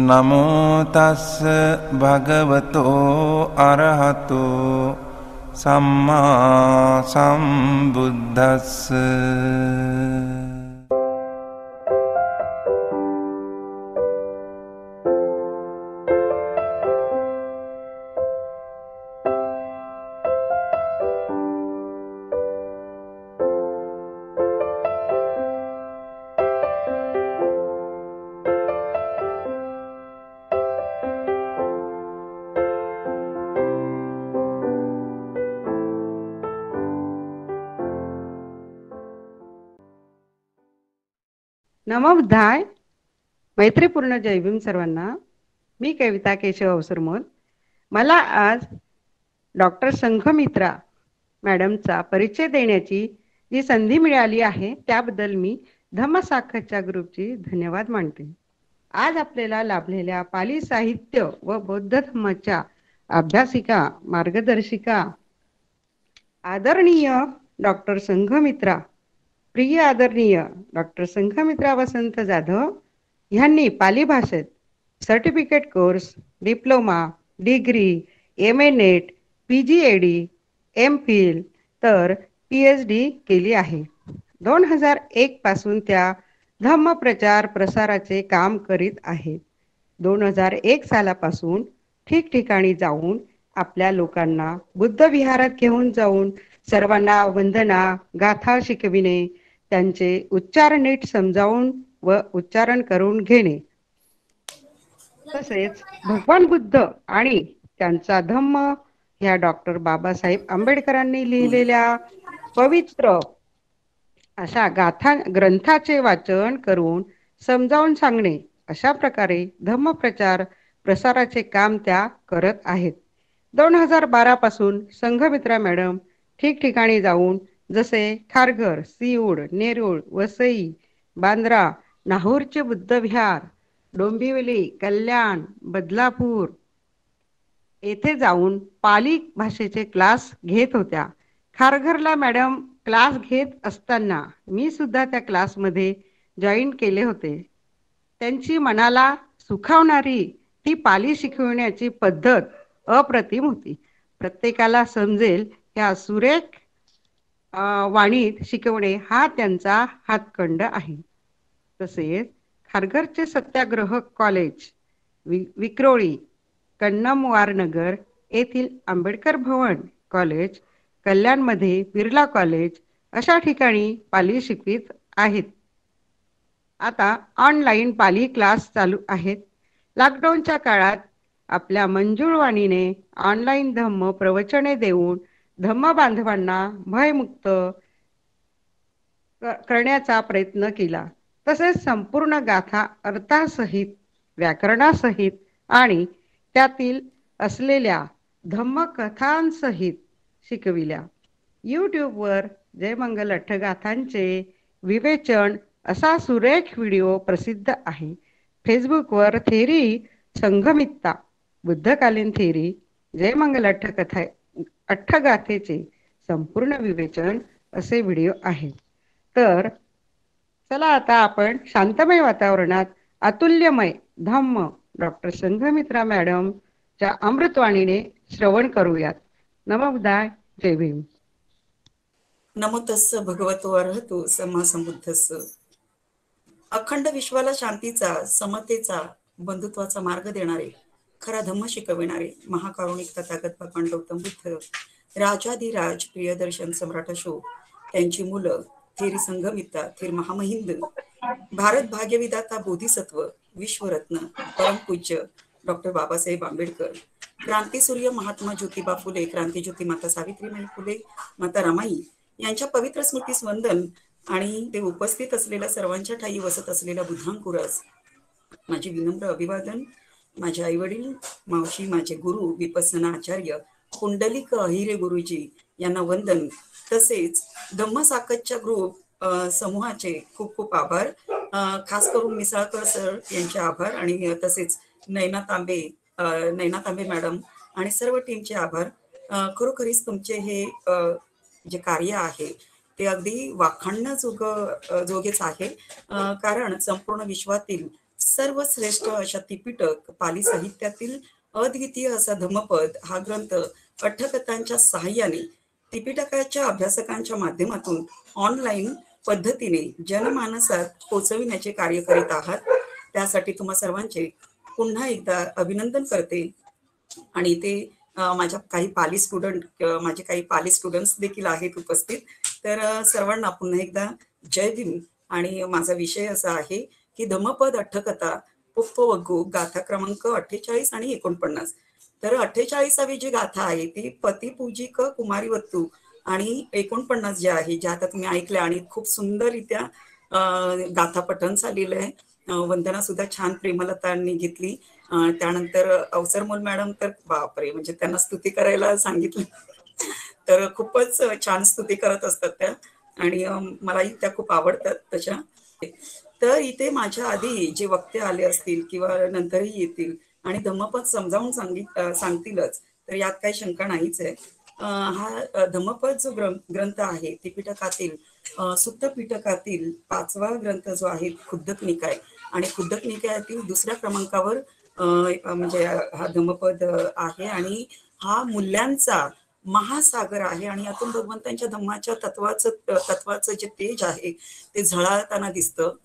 නමෝ තස්ස භගවතෝ අරහතෝ සම්මා සම්බුද්දස්ස. नमोबुद्धाय. मैत्रीपूर्ण जय भीम सर्वांना. मी कविता केशव अवसरमोल. मला आज डॉक्टर संघमित्रा मॅडमचा परिचय देण्याची जी संधी मिळाली आहे त्याबद्दल मी धम्मसाखरच्या ग्रुपची धन्यवाद मानते. आज आपल्याला लाभलेल्या पाली साहित्य व बौद्ध धम्माच्या अभ्यासिका मार्गदर्शिका आदरणीय डॉक्टर संघमित्रा, प्रिय आदरणीय डॉक्टर संघमित्रा वसंत जाधव यांनी पाली भाषेत certificate course, diploma, degree, MA net, PGAD, MPhil तर PhD केली आहे. 2001 पासून त्या धम्म प्रचार प्रसाराचे काम करीत आहेत. 2001 सालापासून ठिकठिकाणी जाऊन आपल्या लोकांना बुद्ध विहारात घेऊन जाऊन सर्वांना वंदना गाथा शिकविणे, त्यांचे उच्चार नीट समजावून व उच्चारण करून घेणे, तसेच भगवान बुद्ध आणि त्यांचा धम्म ह्या डॉक्टर बाबासाहेब आंबेडकरांनी लिहिलेल्या पवित्र अशा गाथा ग्रंथाचे वाचन करून समजावून सांगणे, अशा प्रकारे धम्मप्रचार प्रसाराचे काम त्या करत आहेत. 2012 पासून संघमित्रा मॅडम ठिकठिकाणी जाऊन जसे खारघर, सिऊड, नेरूळ, वसई, बांद्रा, नाहूरचे बुद्ध विहार, डोंबिवली, कल्याण, बदलापूर येथे जाऊन पाली भाषेचे क्लास घेत होत्या. खारघरला मॅडम क्लास घेत असताना मी सुद्धा त्या क्लासमध्ये जॉईन केले होते. त्यांची मनाला सुखावणारी ती पाली शिकवण्याची पद्धत अप्रतिम होती. प्रत्येकाला समजेल ह्या सुरेख वाणीत शिकवणे हा त्यांचा हातखंड आहे. तसेच खारघरचे सत्याग्रह कॉलेज, विक्रोळी, कन्नमवार नगर येथील आंबेडकर भवन कॉलेज, कल्याणमध्ये बिर्ला कॉलेज अशा ठिकाणी पाली शिकवित आहेत. आता ऑनलाईन पाली क्लास चालू आहेत. लॉकडाऊनच्या काळात आपल्या मंजुळवाणीने ऑनलाईन धम्म प्रवचने देऊन धम्म बांधवांना भयमुक्त करण्याचा प्रयत्न केला. तसेच संपूर्ण गाथा अर्थासहित, व्याकरणासहित आणि त्यातील असलेल्या धम्मकथांसहित शिकविल्या. यूट्यूबवर जयमंगल अठ्ठगाथांचे विवेचन असा सुरेख व्हिडिओ प्रसिद्ध आहे. फेसबुकवर थेरी संघमित्ता, बुद्धकालीन थेरी, जयमंगल अठ्ठगाथेचे संपूर्ण विवेचन असे व्हिडिओ आहेत. तर चला आता आपण शांतमय वातावरणात अतुल्यमय धम्म डॉक्टर संघमित्रा मॅडमच्या अमृतवाणीने श्रवण करूयात. नमोबुद्धाय. जय भीम. नमो तस्स भगवतो अरहतो सम्मा संबुद्धस्स. अखंड विश्वाला शांतीचा, समतेचा, बंधुत्वाचा मार्ग देणारे, खरा धम्म शिकविणारे महाकारुणिक तथागत भगवान गौतम बुद्ध, राजाधिराज प्रियदर्शन सम्राट अशोक, त्यांची मुलं थेरी संघमित्ता, थेर महामहिंद, भारत भाग्यविधाता बोधिसत्व, विश्वरत्न, परमपूज्य डॉक्टर बाबासाहेब आंबेडकर, क्रांतीसूर्य महात्मा ज्योतिबा फुले, क्रांतीज्योती माता सावित्रीबाई फुले, माता रमाई यांच्या पवित्र स्मृतीस वंदन आणि ते उपस्थित असलेल्या सर्वांच्या ठाई वसत असलेल्या बुद्धांकुरास माझे विनम्र अभिवादन. माझे आईवडील, मावशी, माझे गुरु विपස්සना आचार्य कुंडलिक अहिरे गुरुजी यांना वंदन. तसेच धम्मसाखरच्या ग्रुप समूहाचे खूप खूप आभार. खास करून मिसाळकर सर यांचे आभार आणि तसेच नैना तांबे मॅडम आणि सर्व टीमचे आभार. खरोखरीच तुमचे हे जे कार्य आहे ते अगदी वाखाणण्याजोगेच आहे. कारण संपूर्ण विश्वातील सर्वश्रेष्ठ अशा त्रिपिटक पाली साहित्यातील अद्वितीय असा धम्मपद हा ग्रंथ अठ्ठकथांच्या सहाय्याने त्रिपिटकाच्या अभ्यासकांच्या माध्यमातून ऑनलाईन पद्धतीने जनमानसात पोचविण्याचे कार्य करीत आहात. त्यासाठी तुम्हा सर्वांचे पुन्हा एकदा अभिनंदन करते. आणि ते माझ्या काही पाली स्टुडंट्स देखील आहेत उपस्थित. तर सर्वांना पुन्हा एकदा जय भीम. आणि माझा विषय असा आहे की धम्मपद अठ्ठकथा पुप्पवग्गू गाथा क्रमांक 48 आणि 49. तर 48वी जी गाथा आहे ती पतिपूजिक कुमारीवत्तू आणि 49 जे आहे, जे आता तुम्ही ऐकल्या आणि खूप सुंदररित्या गाथा पठण झालेलं आहे. वंदना सुद्धा छान प्रेमलतांनी घेतली. त्यानंतर अवसरमोल मॅडम तर बापरे, म्हणजे त्यांना स्तुती करायला सांगितलं तर खूपच छान स्तुती करत असतात त्या, आणि मलाही त्या खूप आवडतात तशा. तर इथे माझ्या आधी जे वक्ते आले असतील किंवा नंतरही येतील आणि धम्मपद समजावून सांगतीलच, तर यात काही शंका नाहीच आहे. हा धम्मपद जो ग्रंथ आहे त्रिपिटकातील सुत्त पिटकातील 5वा ग्रंथ जो आहे खुद्दक निकाय, आणि खुद्दक निकायातील 2ऱ्या क्रमांकावर म्हणजे हा धम्मपद आहे. आणि हा मूल्यांचा महासागर आहे. आणि यातून भगवंतांच्या धम्माच्या तत्वाचं जे तेज आहे ते झळाळताना दिसतं.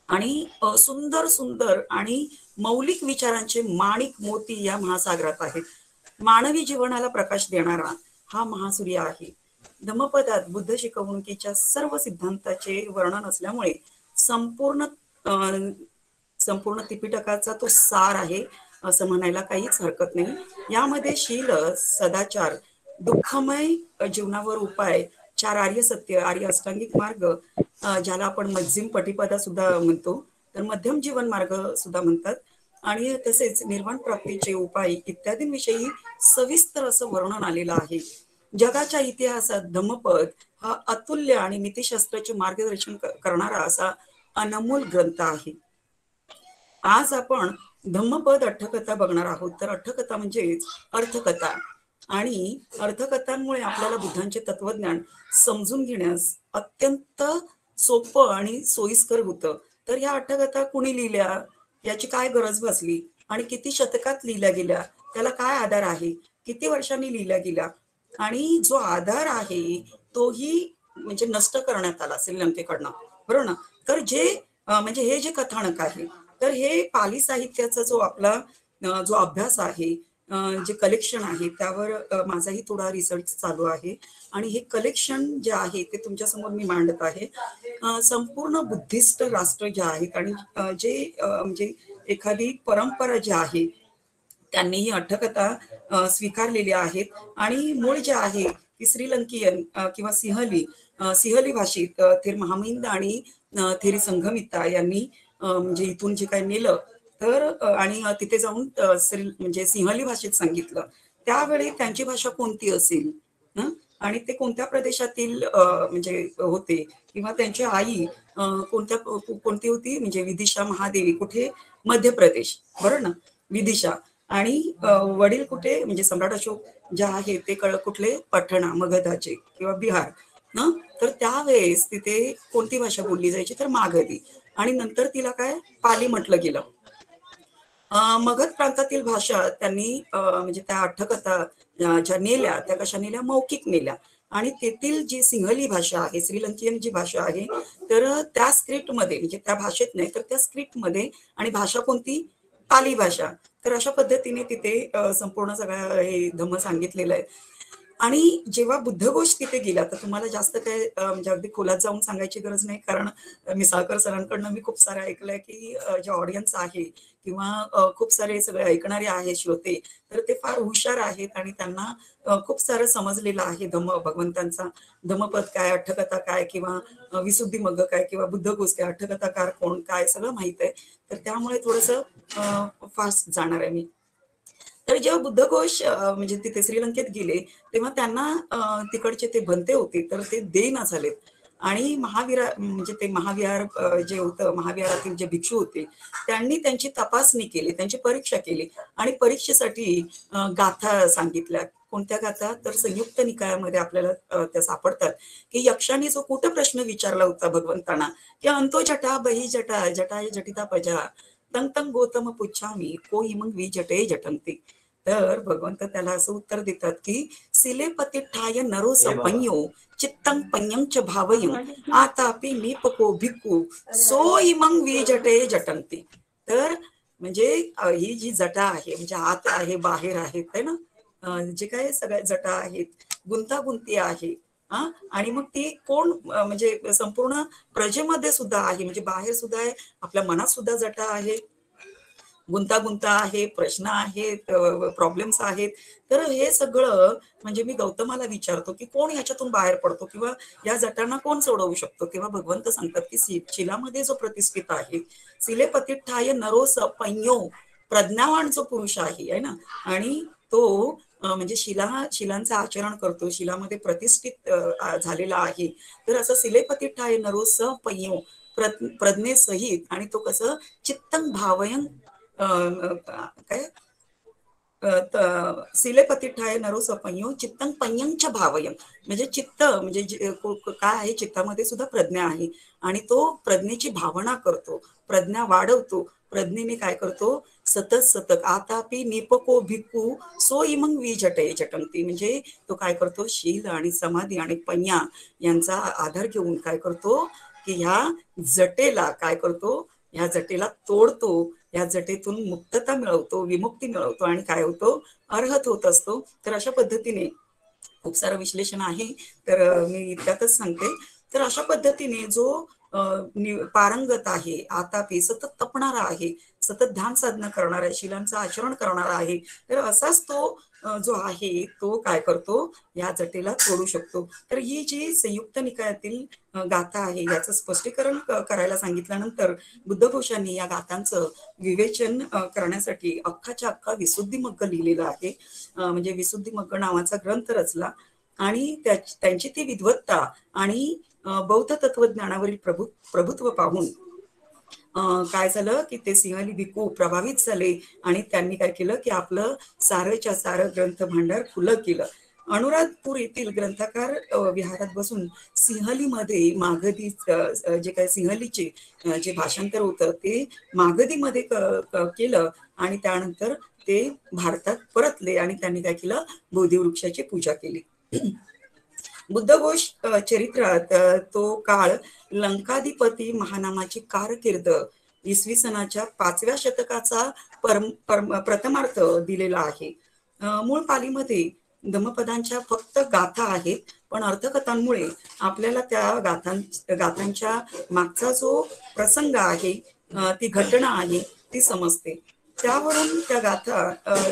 आणि सुंदर सुंदर आणि मौलिक विचारांचे माणिक मोती या महासागरात आहेत. मानवी जीवनाला प्रकाश देणारा हा महासूर्य आहे. धम्मपदात बुद्ध शिकवणुकीच्या सर्व सिद्धांताचे वर्णन असल्यामुळे संपूर्ण त्रिपिटकाचा तो सार आहे असं म्हणायला काहीच हरकत नाही. यामध्ये शील, सदाचार, दुःखमय जीवनावर उपाय, 4 आर्य सत्य, आर्य अष्टांगिक मार्ग, ज्याला आपण मध्यम पटिपदा सुद्धा म्हणतो, तर मध्यम जीवन मार्ग सुद्धा म्हणतात, आणि तसेच निर्वाण प्राप्तीचे उपाय इत्यादींविषयी सविस्तर असं वर्णन आलेलं आहे. जगाच्या इतिहासात धम्मपद हा अतुल्य आणि नीतिशास्त्राचे मार्गदर्शन करणारा असा अनमोल ग्रंथ आहे. आज आपण धम्मपद अठ्ठकथा बघणार आहोत. तर अठ्ठकथा म्हणजेच अर्थकथा, आणि अर्थकथांमुळे आपल्याला बुद्धांचे तत्वज्ञान समजून घेण्यास अत्यंत सोपं आणि सोयीस्कर होतं. तर या अठ्ठकथा कुणी लिहिल्या, याची काय गरज भासली, आणि किती शतकात लिहिल्या गेल्या, त्याला काय आधार आहे, किती वर्षांनी लिहिल्या गेल्या, आणि जो आधार आहे तोही म्हणजे नष्ट करण्यात आला श्रीलंकेकडनं, बरोबर ना. तर म्हणजे हे जे कथानक आहे, तर हे पाली साहित्याचा जो अभ्यास आहे, जे कलेक्शन आहे, त्यावर माझाही थोडा रिसर्च चालू आहे. आणि हे कलेक्शन जे आहे ते तुमच्या समोर मी मांडत आहे. संपूर्ण बुद्धिस्ट राष्ट्र जे आहेत आणि जे म्हणजे एखादी परंपरा जी आहे त्यांनी ही अठ्ठकथा स्वीकारलेली आहेत. आणि मूळ जे आहे ती श्रीलंकीयन किंवा सिंहली भाषेत थेर महामिंद आणि थेरी संघमित्ता यांनी म्हणजे इथून जे काही नेलं तर आणि तिथे जाऊन म्हणजे सिंहली भाषेत सांगितलं. त्यावेळी त्यांची भाषा कोणती असेल ना, आणि ते कोणत्या प्रदेशातील म्हणजे होते, किंवा त्यांची आई कोणती होती, म्हणजे विदिशा महादेवी कुठे, मध्य प्रदेश, बरोबर ना, विदिशा. आणि वडील कुठे, म्हणजे सम्राट अशोक जे आहे ते कुठले, पठणा मगधाचे किंवा बिहार ना. तर त्यावेळेस तिथे कोणती भाषा बोलली जायची, तर मागधी, आणि नंतर तिला काय पाली म्हटलं गेलं. मगध प्रांतातील भाषा त्यांनी म्हणजे त्या अठ्ठकथा ज्या नेल्या त्या कशा नेल्या, मौखिक नेल्या. आणि तेथील जी सिंहली भाषा आहे, श्रीलंकियन जी भाषा आहे, तर त्या स्क्रिप्टमध्ये, म्हणजे त्या भाषेत नाही तर त्या स्क्रिप्टमध्ये, आणि भाषा कोणती, पाली भाषा. तर अशा पद्धतीने तिथे संपूर्ण सगळं हे धम्म सांगितलेलं आहे. आणि जेव्हा बुद्धघोष तिथे गेला, तर तुम्हाला जास्त काय म्हणजे अगदी खोलात जाऊन सांगायची गरज नाही, कारण मिसाळकर सरांकडनं मी खूप सारं ऐकलंय की जे ऑडियन्स आहे किंवा खूप सारे सगळे ऐकणारे आहेत श्रोते, तर ते फार हुशार आहेत आणि त्यांना खूप सारं समजलेलं आहे भगवंतांचा धम्मपद काय, अठ्ठकथा काय, किंवा विसुद्धी मग्ग काय, किंवा बुद्धघोष काय, अठ्ठकथाकार कोण काय, सगळं माहित आहे. तर त्यामुळे थोडंसं फास्ट जाणार आहे मी. तर जेव्हा बुद्धघोष म्हणजे तिथे श्रीलंकेत गेले, तेव्हा त्यांना तिकडचे ते बनते होते तर ते देईना झालेत. आणि म्हणजे ते महाविहार जे होतं, महाविहारातील जे भिक्षू होते, त्यांनी त्यांची तपासणी केली, त्यांची परीक्षा केली, आणि परीक्षेसाठी गाथा सांगितल्या. कोणत्या गाथा, तर संयुक्त निकायामध्ये आपल्याला त्या सापडतात की यक्षाने जो कुठ प्रश्न विचारला होता भगवंतांना, की अंतो जटा बही जटा जटाय जटिता पजा, तंग तंग गौतम पुच्छामी को इमंग विजटे जटंती. तर भगवंत त्याला असं उत्तर देतात की सिलेपतिठाय नरो सपंयो चित्तं पඤ्यं च भावयं आतापि मीपको भिक्खू सो इमंग विजटे जटंती. तर म्हणजे ही जी जटा आहे म्हणजे आत आहे बाहेर आहेत है ना, जे काही सगळ्या जटा आहेत गुंतागुंती आहे आणि मग ती कोण म्हणजे संपूर्ण प्रजेमध्ये सुद्धा आहे, म्हणजे बाहेर सुद्धा आहे, आपल्या मनात सुद्धा जटा आहे, गुंतागुंता आहे, प्रश्न आहेत, प्रॉब्लेम्स आहेत. तर हे सगळं म्हणजे मी गौतमाला विचारतो की कोण ह्याच्यातून बाहेर पडतो किंवा या जटांना कोण सोडवू शकतो. तेव्हा भगवंत सांगतात की शिलामध्ये जो प्रतिष्ठित आहे शिलेपतिठाय नरोस पंयो प्रज्ञावान जो पुरुष आहे ना, आणि तो म्हणजे शिलांचं आचरण करतो, शिलामध्ये प्रतिष्ठित झालेला आहे. तर असं शिलेपतिठाय नरोस पंयो प्रज्ञेसहित, आणि तो कसं चित्तं भावयं काय शिलेपतिठाय नरो सपंयो चित्तं पඤ्यंच भावयं. म्हणजे चित्त म्हणजे काय आहे, चित्तामध्ये सुद्धा प्रज्ञा आहे आणि तो प्रज्ञेची भावना करतो, प्रज्ञा वाढवतो. प्रज्ञेने काय करतो, सतत सतत आतापि निपको भिक्खू सो इमंग विजटे जटंती. म्हणजे तो काय करतो, शील आणि समाधी आणि पඤ्या यांचा आधार घेऊन काय करतो की ह्या जटेला काय करतो, ह्या जटेला तोडतो, या जटेतून मुक्तता मिळवतो, विमुक्ती मिळवतो आणि काय होतो, अर्हत होत असतो. तर अशा पद्धतीने खूप सारं विश्लेषण आहे, तर मी इतक्यातच सांगते. तर अशा पद्धतीने जो पारंगत आहे, आतापी सतत तपणारा आहे, सतत ध्यान साधना करणारा आहे, शिलांचं आचरण करणारा आहे, तर असाच तो जो आहे तो काय करतो, या जटेला तोडू शकतो. तर ही जी संयुक्त निकायातील गाथा आहे याचं स्पष्टीकरण करायला सांगितल्यानंतर बुद्धघोषांनी या गाथांचं विवेचन करण्यासाठी अख्खाच्या अख्खा विसुद्धीमग्ग लिहिलेला आहे. म्हणजे विसुद्धीमग्ग नावाचा ग्रंथ रचला आणि त्यांची ती विद्वत्ता आणि बौद्ध तत्वज्ञानावरील प्रभुत्व पाहून काय झालं की ते सिंहली भिक्खू प्रभावित झाले आणि त्यांनी काय केलं की आपलं सारच्या सारं ग्रंथ भांडार खुलं केलं. अनुराधपूर येथील ग्रंथकार विहारात बसून सिंहलीमध्ये मागधी जे काही सिंहलीचे जे भाषांतर होतं ते मागधीमध्ये केलं आणि त्यानंतर ते भारतात परतले आणि त्यांनी काय केलं, बोधिवृक्षाची पूजा केली. बुद्धघोष चरित्रात तो काळ लंकाधिपती महानामाची कारकीर्द इसवी सनाच्या 5व्या शतकाचा प्रथमार्थ दिलेला आहे. मूळ पालीमध्ये धम्मपदांच्या फक्त गाथा आहेत, पण अर्थकथांमुळे आपल्याला त्या गाथांच्या मागचा जो प्रसंग आहे, ती घटना आहे ती समजते, त्यावरून त्या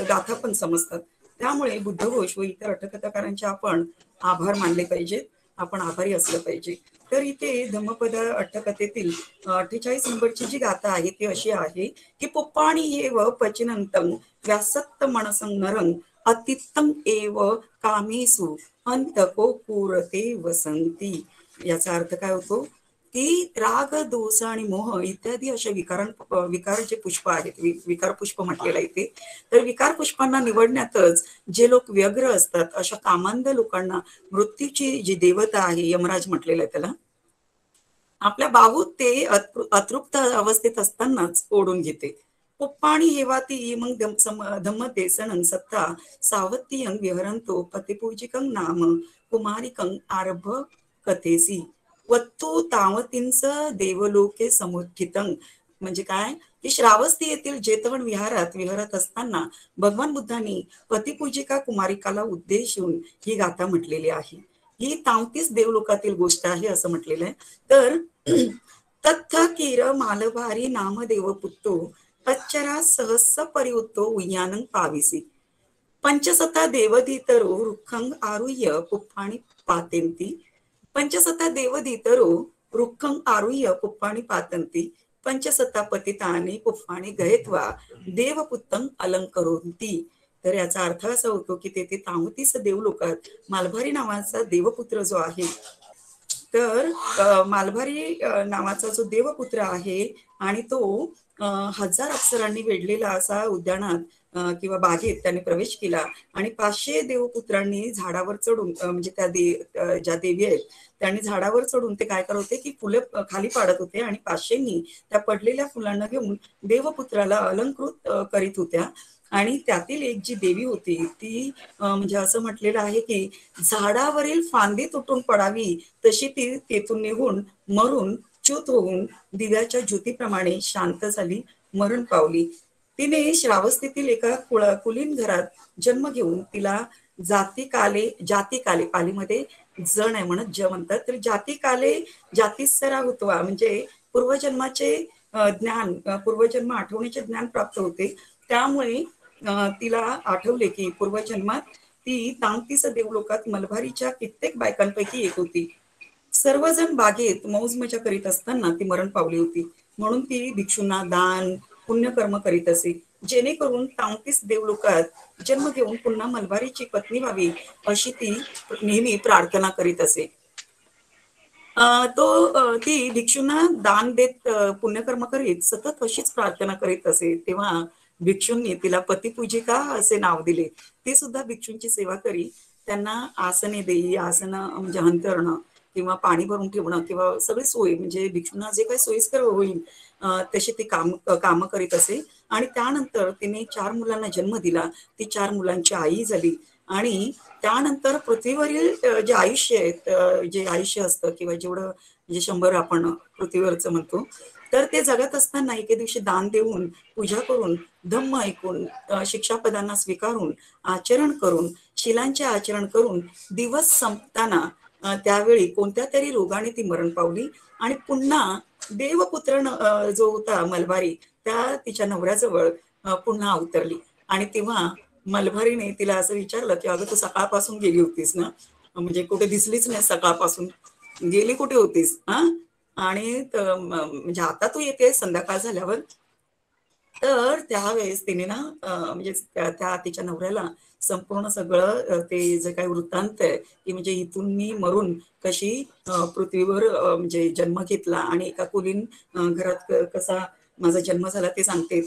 गाथा पण समजतात. त्यामुळे बुद्धघोष व इतर अट्टकथाकारांचे आपण आभार मानले पाहिजेत, आपण आभारी असलं पाहिजे. तर इथे धम्मपद अट्टकथेतील 48 नंबरची जी गाथा आहे ती अशी आहे की पुप्पाणी एव पचिनंतं व्यासत्त मनसं नरं अतित्तं एव कामेसु अंतको पूरते वसंती. याचा अर्थ काय होतो की राग, दोष आणि मोह इत्यादी अशा विकार जे पुष्प आहेत, विकार पुष्प म्हटलेलं आहे ते. तर विकार पुष्पांना निवडण्यातच जे लोक व्यग्र असतात अशा कामांध लोकांना मृत्यूची जी देवता आहे, यमराज म्हटलेलं आहे त्याला, आपल्या बाहूत ते अतृप्त अवस्थेत असतानाच ओढून घेते. पुप्पाणी हेवाती मग धम्मदेसनं सत्ता सावत्तियं विहरंतो पतिपूजिकं नाम कुमारिकं आरभ कथेसी वत्तू तावतींच देवलोके समुत्थितं. म्हणजे काय की श्रावस्ती येथील जेतवन विहारात विहरत असताना भगवान बुद्धांनी पतिपूजिका कुमारिकाला उद्देशून ही गाथा म्हटलेली आहे. ही 33 देवलोकातील गोष्ट आहे असं म्हटलेलं आहे. तर तत्थ किर मालभारी नामदेव पुत्तो तच्चरा सहस्स परिउत्तो उय्यानं पाविसी पंचसता देवधीतरो रुखंग आरुह्य पुप्पाणी पातेंती. पंचसता देवधीतरो रुखंग आरुह्य पुप्पाणी पातंती पंचसता पतितानी पुप्पाणी गयत्वा देवपुत्तं अलंकरोंती. तर याचा अर्थ असा होतो की तेथे 33 देवलोकात मालभारी नावाचा देवपुत्र जो आहे, तर मालभारी नावाचा जो देवपुत्र आहे आणि तो हजार अप्सरांनी वेढलेला असा उद्यानात किंवा बागेत त्याने प्रवेश केला आणि 500 देवपुत्रांनी झाडावर चढून म्हणजे ज्या देवी आहेत त्यांनी झाडावर चढून ते काय करत होते की फुलं खाली पाडत होते आणि 500नी त्या पडलेल्या फुलांना घेऊन देवपुत्राला अलंकृत करीत होत्या. आणि त्यातील एक जी देवी होती ती म्हणजे असं म्हटलेलं आहे की झाडावरील फांदी तुटून पडावी तशी ती तेथून निघून मरून च्युत होऊन दिव्याच्या ज्योतीप्रमाणे शांत झाली, मरण पावली. तिने श्रावस्तीतील एका कुलीन घरात जन्म घेऊन तिला जाती काले पालीमध्ये जण आहे म्हणत ज म्हणतात, तर जाती काले जातीसरा हुतवा म्हणजे पूर्वजन्माचे ज्ञान, पूर्वजन्म आठवण्याचे ज्ञान प्राप्त होते. त्यामुळे तिला आठवले की पूर्वजन्मात ती 33 देवलोकात मलभारीच्या कित्येक बायकांपैकी एक होती. सर्वजण बागेत मौज मजा करीत असताना ती मरण पावली होती. म्हणून ती भिक्षूंना दान पुण्यकर्म करीत असे, जेणेकरून 33 देवलोकात जन्म घेऊन पुन्हा मलबारीची पत्नी व्हावी अशी ती नेहमी प्रार्थना करीत असे. ती भिक्षूंना दान देत पुण्यकर्म करीत सतत अशीच प्रार्थना करीत असे. तेव्हा भिक्षूंनी तिला पतिपूजिका असे नाव दिले. ती सुद्धा भिक्षूंची सेवा करी, त्यांना आसने देई, आसनं म्हणजे अंतरणं किंवा पाणी भरून ठेवणं किंवा सगळी सोय म्हणजे भिक्षूंना जे काही सोयीस्कर होईल तशी ती काम करीत असे. आणि त्यानंतर तिने 4 मुलांना जन्म दिला. ती 4 मुलांची आई झाली आणि त्यानंतर पृथ्वीवरील जे आयुष्य असतं किंवा जेवढं म्हणजे 100 आपण पृथ्वीवरचं म्हणतो, तर ते जगत असताना एके दिवशी दान देऊन, पूजा करून, धम्म ऐकून, शिक्षापदांना स्वीकारून, आचरण करून, शिलांचे आचरण करून दिवस संपताना त्यावेळी कोणत्या तरी रोगाने ती मरण पावली आणि पुन्हा देवपुत्र जो होता मलबारी त्या तिच्या नवऱ्याजवळ पुन्हा अवतरली. आणि तेव्हा मलभारीने तिला असं विचारलं की अगं तू सकाळपासून गेली होतीस ना, म्हणजे कुठे दिसलीच नाही, सकाळपासून गेली कुठे होतीस हा, आणि म्हणजे आता तू येते संध्याकाळ झाल्यावर. तर त्यावेळेस तिने ना म्हणजे त्या तिच्या नवऱ्याला संपूर्ण सगळं ते जे काही वृत्तांत आहे की म्हणजे इथून मी मरून कशी पृथ्वीवर म्हणजे जन्म घेतला आणि एका कुलीन घरात कसा माझा जन्म झाला ते सांगते.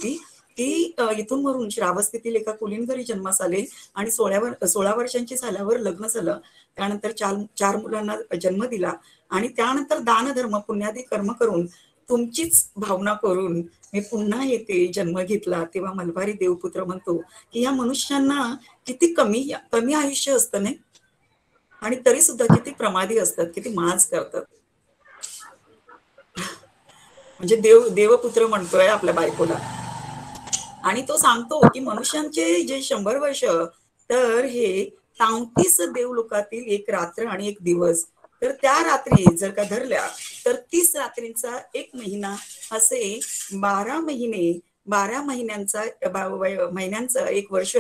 ती इथून मरून श्रावस्तीतील एका कुलीन घरी जन्मास आले आणि 16 वर्षांची झाल्यावर लग्न झालं. त्यानंतर 4 मुलांना जन्म दिला आणि त्यानंतर दानधर्म पुण्यादी कर्म करून तुमचीच भावना करून मी पुन्हा येते जन्म घेतला. तेव्हा मलबारी देवपुत्र म्हणतो की या मनुष्यांना किती कमी कमी आयुष्य असतं नाही, आणि तरी सुद्धा किती प्रमादी असतात, किती माज करतात. म्हणजे देवपुत्र म्हणतोय आपल्या बायकोला. आणि तो सांगतो की मनुष्यांचे जे 100 वर्ष तर हे 33 देवलोकातील एक रात्र आणि एक दिवस, तर त्या रात्री जर का धरल्या तर 30 रात्रींचा एक महिना असे 12 महिने, 12 महिन्यांचं एक वर्ष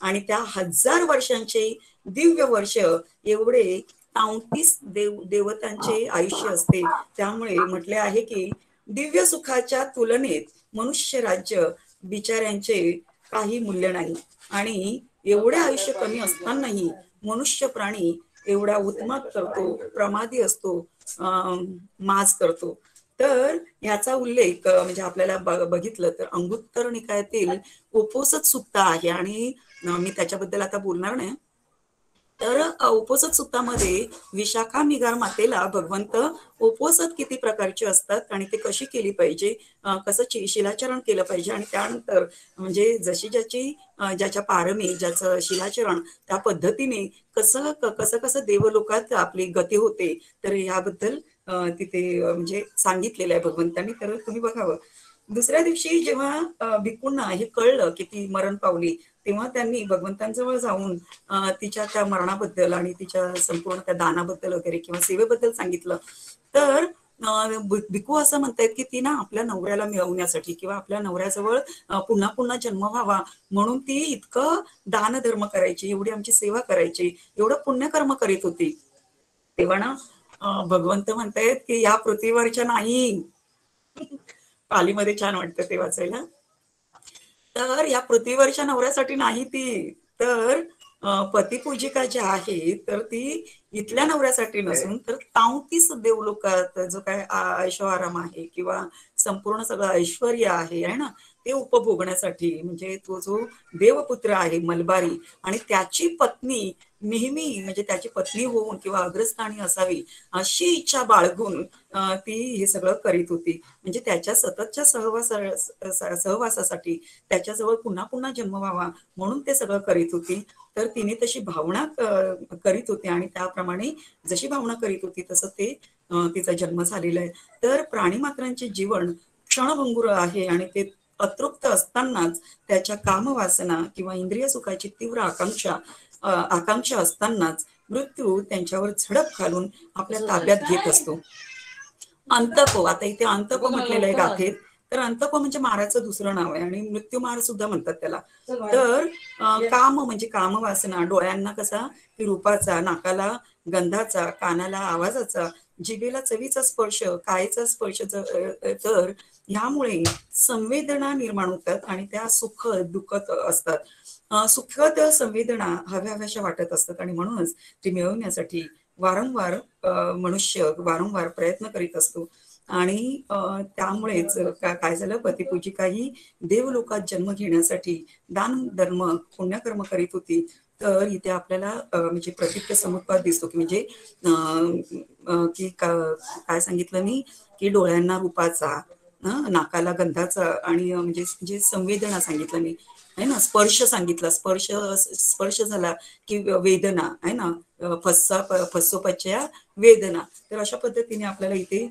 आणि त्या 1000 वर्षांचे दिव्य वर्ष एवढे 33 देवतांचे आयुष्य असते. त्यामुळे म्हटले आहे की दिव्य सुखाच्या तुलनेत मनुष्य राज्य बिचाऱ्यांचे काही मूल्य नाही. आणि एवढे आयुष्य कमी असतानाही मनुष्य प्राणी एवढा उत्माद करतो, प्रमादी असतो, माज करतो. तर याचा उल्लेख म्हणजे आपल्याला बघितलं तर अंगुत्तर निकायातील उपोसत सुत्ता आहे आणि मी त्याच्याबद्दल आता बोलणार नाही. तर उपोसत सुत्तामध्ये विशाखा मिगार मातेला भगवंत उपोसत किती प्रकारचे असतात आणि ते कशी केली पाहिजे, कसं शिलाचरण केलं पाहिजे आणि त्यानंतर म्हणजे जशी ज्याच्या पारमी ज्याचं शिलाचरण त्या पद्धतीने कसं कसं कसं देवलोकात आपली गती होते, तर याबद्दल तिथे म्हणजे सांगितलेलं आहे भगवंतांनी. तर तुम्ही बघावं. दुसऱ्या दिवशी जेव्हा भिक्खूंना हे कळलं की ती मरण पावली, तेव्हा त्यांनी भगवंतांजवळ जाऊन तिच्या त्या मरणाबद्दल आणि तिच्या संपूर्ण त्या दानाबद्दल वगैरे किंवा सेवेबद्दल सांगितलं. तर भिक्खू असं म्हणतायत की ती ना आपल्या नवऱ्याला मिळवण्यासाठी किंवा आपल्या नवऱ्याजवळ पुन्हा पुन्हा जन्म व्हावा म्हणून ती इतकं दानधर्म करायची, एवढी आमची सेवा करायची, एवढं पुण्यकर्म करीत होती. तेव्हा ना भगवंत म्हणतायत की या पृथ्वीवरच्या नाही, पालीमध्ये छान वाटतं ते वाचायला, तर या पृथ्वीवरच्या नवऱ्यासाठी नाही ती, तर पतिपूजिका जी आहे तर ती इथल्या नवऱ्यासाठी नसून तर 33 देवलोकात जो काय ऐशो आराम आहे किंवा संपूर्ण सगळं ऐश्वर आहे ना, ते उपभोगण्यासाठी, म्हणजे तो जो देवपुत्र आहे मलबारी आणि त्याची पत्नी नेहमी म्हणजे त्याची पत्नी होऊन किंवा अग्रस्थानी असावी अशी इच्छा बाळगून ती हे सगळं करीत होती. म्हणजे त्याच्या सततच्या सहवासासाठी त्याच्याजवळ पुन्हा पुन्हा जन्म व्हावा म्हणून ते सगळं करीत होती. तर तिने तशी भावना करीत होती आणि त्याप्रमाणे जशी भावना करीत होती तसं ते तिचा जन्म झालेला आहे. तर प्राणी मात्रांचे जीवन क्षणभंगुर आहे आणि ते अतृप्त असतानाच त्याच्या कामवासना किंवा इंद्रिय सुखाची तीव्र आकांक्षा असतानाच मृत्यू त्यांच्यावर झडप घालून आपल्या ताब्यात घेत असतो. अंतप, आता इथे अंतप म्हटलेलं आहे गाथेत. तर अंतप म्हणजे माराचं दुसरं नाव आहे आणि मृत्यूमार सुद्धा म्हणतात त्याला. तर काम म्हणजे कामवासना, डोळ्यांना कसा की रूपाचा, नाकाला गंधाचा, कानाला आवाजाचा, जिभेला चवीचा स्पर्श, कायेचा स्पर्श, तर ह्यामुळे संवेदना निर्माण होतात आणि त्या सुखद दुःखद असतात. सुखद संवेदना हव्याशा वाटत असतात आणि म्हणूनच ती मिळवण्यासाठी वारंवार मनुष्य वारंवार प्रयत्न करीत असतो. आणि त्यामुळेच काय झालं, पतिपूजिकाही देवलोकात जन्म घेण्यासाठी दान धर्म पुण्यकर्म करीत होती. तर इथे आपल्याला म्हणजे प्रतीक समुत्पाद दिसतो की म्हणजे की काय सांगितलं मी की डोळ्यांना रूपाचा, नाकाला गंधाचा आणि म्हणजे जे संवेदना सांगितलं मी आहे ना, स्पर्श सांगितला, स्पर्श झाला की वेदना आहे ना, फस्सोपच्या वेदना. तर अशा पद्धतीने आपल्याला इथे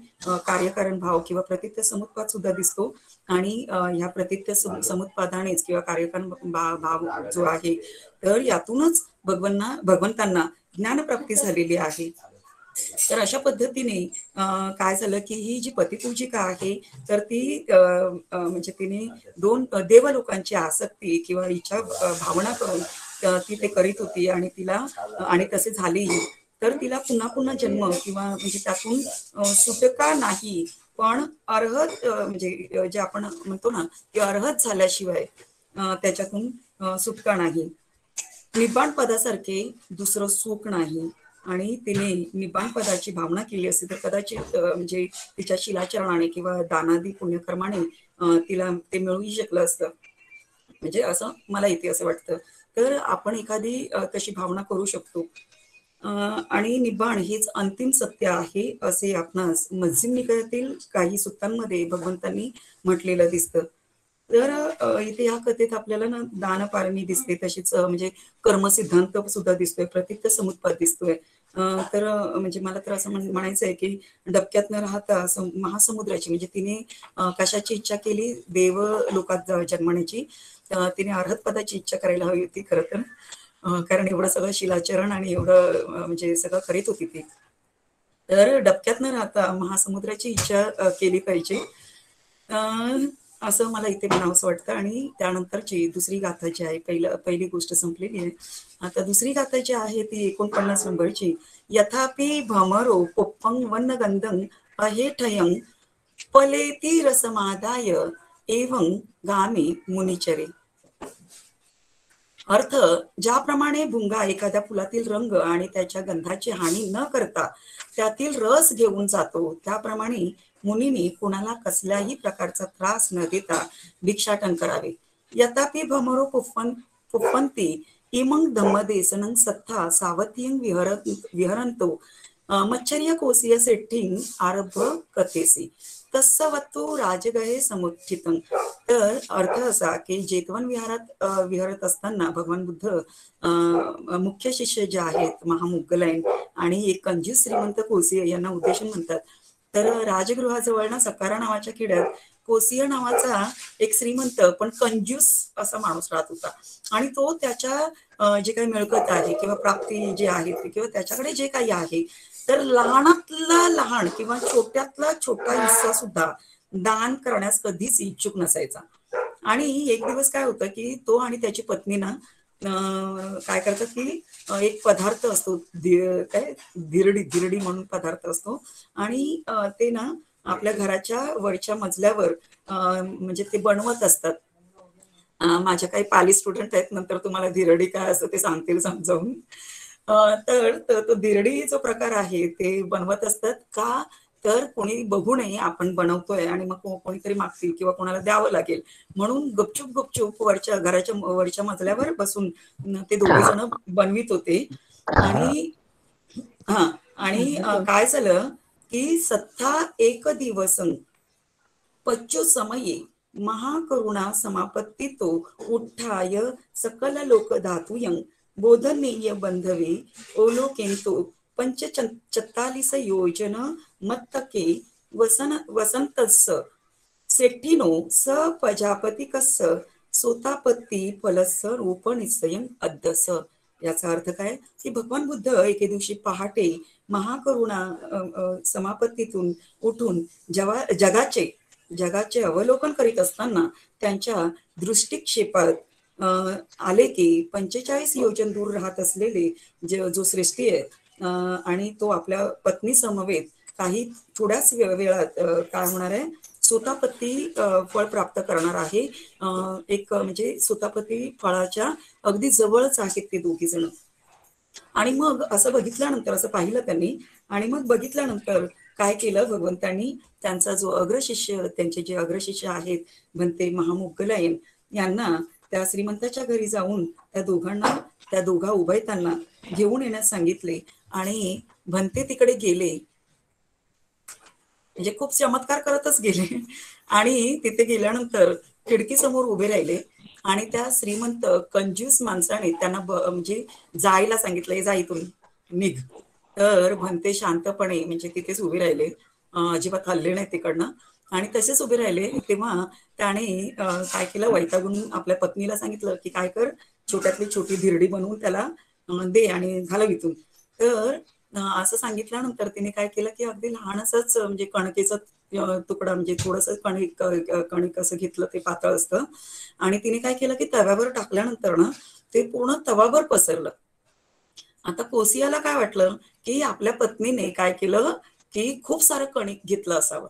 कार्यकारण भाव किंवा प्रतीत्य समुत्पाद सुद्धा दिसतो आणि ह्या प्रतीत्य समुत्पादानेच किंवा कार्यकारण भाव जो आहे तर यातूनच भगवंतांना ज्ञानप्राप्ती झालेली आहे. तर अशा पद्धतीने काय झालं की ही जी पतिपूजिका आहे तर ती म्हणजे तिने दोन देवलोकांची आसक्ती किंवा इच्छा भावना करून ती ते करीत होती आणि तिला आणि तसे झालेही. तर तिला पुन्हा पुन्हा जन्म किंवा म्हणजे त्यातून सुटका नाही, पण अर्हत म्हणजे जे आपण म्हणतो ना की अर्हत झाल्याशिवाय त्याच्यातून सुटका नाही. निब्बाण पदासारखे दुसरं सुख नाही आणि तिने निब्बाण पदाची भावना केली असती तर कदाचित म्हणजे तिच्या शिलाचरणाने किंवा दानादी पुण्यकर्माने तिला ते मिळूही शकलं असतं. म्हणजे असं मला इथे असं वाटतं. तर आपण एखादी तशी भावना करू शकतो. आणि निब्बाण हेच अंतिम सत्य आहे असे आपणास मध्यम निकायातील काही सुत्तांमध्ये भगवंतांनी म्हटलेलं दिसतं. तर इथे या कथेत आपल्याला ना दानपारणी दिसते, तशीच म्हणजे कर्मसिद्धांत सुद्धा दिसतोय, प्रतीक्त समुत्पाद दिसतोय. तर म्हणजे मला तर असं म्हणायचं आहे की डबक्यात न राहता महासमुद्राची म्हणजे तिने कशाची इच्छा केली, देव लोकात जन्मण्याची. तिने अर्हत पदाची इच्छा करायला हवी होती खरं तर, कारण एवढं सगळं शिलाचरण आणि एवढं म्हणजे सगळं करीत होती ती. तर डबक्यात न राहता महासमुद्राची इच्छा केली पाहिजे असं मला इथे म्हणावंसं वाटतं. आणि त्यानंतरची दुसरी गाथा जी आहे, पहिली गोष्ट संपलेली आहे. आता दुसरी गाथा जी आहे ती 49 नंबरची. यथापि भमरो पुप्पं वनगंधं अहेठयं पलेती रसमादाय एवं गामी मुनिचरे. अर्थ, ज्याप्रमाणे भुंगा एखाद्या फुलातील रंग आणि त्याच्या गंधाची हानी न करता त्यातील रस घेऊन जातो, त्याप्रमाणे मुनीने कुणाला कसल्याही प्रकारचा त्रास न देता भिक्षाटन करावे. यथापि भमरो पुप्पंती इमंग धम्मदेसनं सत्था सावत्यं विहरंतो मच्छर्य कोसीय सेठ्ठीं आरभ्य कथेसी तस्सवत्तो राजगहे समुत्थितं. तर अर्थ असा की जेतवन विहारात विहरत असताना भगवान बुद्ध मुख्य शिष्य जे आहेत महामुग्गलायन आणि एक कंजूस श्रीमंत कोसीय यांना उद्देशून म्हणतात. तर राजगृहाजवळ ना सकारा नावाच्या खेड्यात कोसीय नावाचा एक श्रीमंत पण कंजूस असा माणूस राहत होता आणि तो त्याच्या जे काही मिळकत आहे किंवा प्राप्ती जे आहे किंवा त्याच्याकडे जे काही आहे तर लहानातला लहान किंवा छोट्यातला छोटा हिस्सा सुद्धा दान करण्यास कधीच इच्छुक नसायचा. आणि एक दिवस काय होतं की तो आणि त्याची पत्नी ना काय करतात की एक पदार्थ असतो काय धिरडी म्हणून पदार्थ असतो आणि ते ना आपल्या घराच्या वरच्या मजल्यावर म्हणजे ते बनवत असतात. माझ्या काही पाली स्टुडंट आहेत, नंतर तुम्हाला धिरडी काय असं ते सांगतील समजावून. तर तो धिरडी जो प्रकार आहे ते बनवत असतात का तर कोणी बघू नये आपण बनवतोय आणि मग कोणीतरी मागतील किंवा कोणाला द्यावं लागेल म्हणून गपचूप गपचूप घराच्या वरच्या मजल्यावर बसून ते दोघे जण बनवित होते. आणि हा आणि काय झालं की सत्ता एक दिवस पच्चू समये महाकरुणा समापत्तितो उठ्ठाय सकल लोक धातुयं बोधनीय बंधवे ओलोकेंतो 45 योजन मत्तके वसंतस्य सेठिनो स प्रजापतिकस्य सोतापत्ती फलस्य रूप निश्चयं अद्दस. याचा अर्थ काय की भगवान बुद्ध एके दिवशी पहाटे महाकरुणा समापत्तीतून उठून जगाचे अवलोकन करीत असताना त्यांच्या दृष्टिक्षेपात आले की 45 योजन दूर राहत असलेले जो सृष्टी आहे आणि तो आपल्या पत्नी समवेत काही थोड्याच वेळात काय होणार आहे सोतापत्ती फळ प्राप्त करणार आहे. एक म्हणजे सोतापत्ती फळाच्या अगदी जवळच आहेत ते दोघी जण. आणि मग असं बघितल्यानंतर असं पाहिलं त्यांनी आणि मग बघितल्यानंतर काय केलं भगवंतांनी त्यांचा जो अग्रशिष्य त्यांचे जे अग्रशिष्य आहेत भंते महामोगलायन यांना त्या श्रीमंताच्या घरी जाऊन त्या दोघा उभयतांना घेऊन येण्यास सांगितले. आणि भंते तिकडे गेले म्हणजे खूप चमत्कार करतच गेले आणि तिथे गेल्यानंतर खिडकी समोर उभे राहिले आणि त्या श्रीमंत कंजूस माणसाने त्यांना म्हणजे जायला सांगितलं जा इथून निघ. तर भंते शांतपणे म्हणजे तिथेच उभे राहिले अजिबात हल्ले नाही तिकडनं आणि तसेच उभे राहिले. तेव्हा त्याने काय केलं वैतागून आपल्या पत्नीला सांगितलं की काय कर छोट्यातली छोटी धिरडी बनवून त्याला दे आणि घालव इथून. तर असं सांगितल्यानंतर तिने काय केलं की अगदी लहानसच म्हणजे कणकेचा तुकडा म्हणजे थोडस कणिक असं घेतलं ते पातळ असतं आणि तिने काय केलं की तव्यावर टाकल्यानंतर ना ते पूर्ण तवावर पसरलं. आता कोसियाला काय वाटलं की आपल्या पत्नीने काय केलं की खूप सारं कणिक घेतलं असावं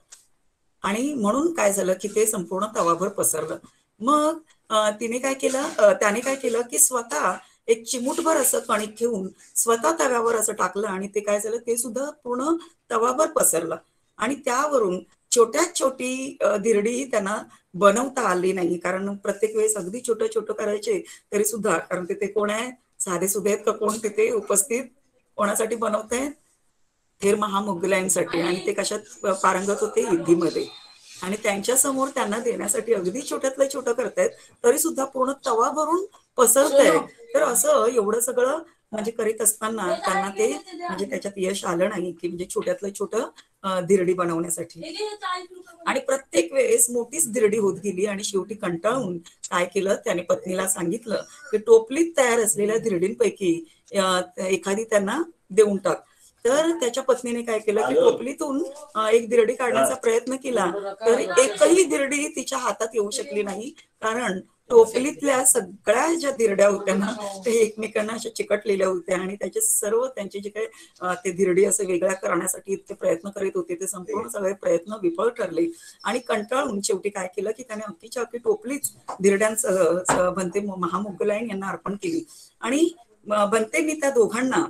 आणि म्हणून काय झालं की ते संपूर्ण तवाभर पसरलं. मग त्याने काय केलं की स्वतः एक चिमूटभर असं कणिक घेऊन स्वतः तव्यावर असं टाकलं आणि ते काय झालं ते सुद्धा पूर्ण तवाभर पसरलं आणि त्यावरून छोट्यात छोटी धिरडी त्यांना बनवता आली नाही. कारण प्रत्येक वेळेस अगदी छोटं छोटं करायचे तरी सुद्धा कारण तिथे कोण आहे साधे सुधे आहेत का कोण तिथे उपस्थित कोणासाठी बनवत आहेत थेर महामोगलांसाठी आणि ते कशात पारंगत होते युद्धीमध्ये आणि त्यांच्या समोर त्यांना देण्यासाठी अगदी छोट्यातलं छोटं करतायत तरी सुद्धा पूर्ण तवा भरून पसरत आहे. तर असं एवढं सगळं म्हणजे करीत असताना त्यांना ते म्हणजे त्याच्यात यश आलं नाही की म्हणजे छोट्यातलं छोटं धिरडी बनवण्यासाठी आणि प्रत्येक वेळेस मोठीच धिरडी होत गेली आणि शेवटी कंटाळून काय केलं त्याने पत्नीला सांगितलं की टोपलीत तयार असलेल्या धिरडींपैकी एखादी त्यांना देऊन टाक. तर त्याच्या पत्नीने काय केलं की टोपलीतून एक धिरडी काढण्याचा प्रयत्न केला तर एकही धिरडी तिच्या हातात येऊ शकली नाही कारण टोपलीतल्या सगळ्या ज्या धिरड्या होत्या ना ते एकमेकांना अशा चिकटलेल्या होत्या आणि त्याचे सर्व त्यांचे जे काही ते धिरडी असं वेगळ्या करण्यासाठी इतके प्रयत्न करीत होते ते संपूर्ण सगळे प्रयत्न विफळ ठरले आणि कंटाळून शेवटी काय केलं की त्याने अख्खीच्या अख्खी टोपलीच धिरड्यांसह भंते महामोगलायन यांना अर्पण केली. आणि भंतेंनी त्या दोघांना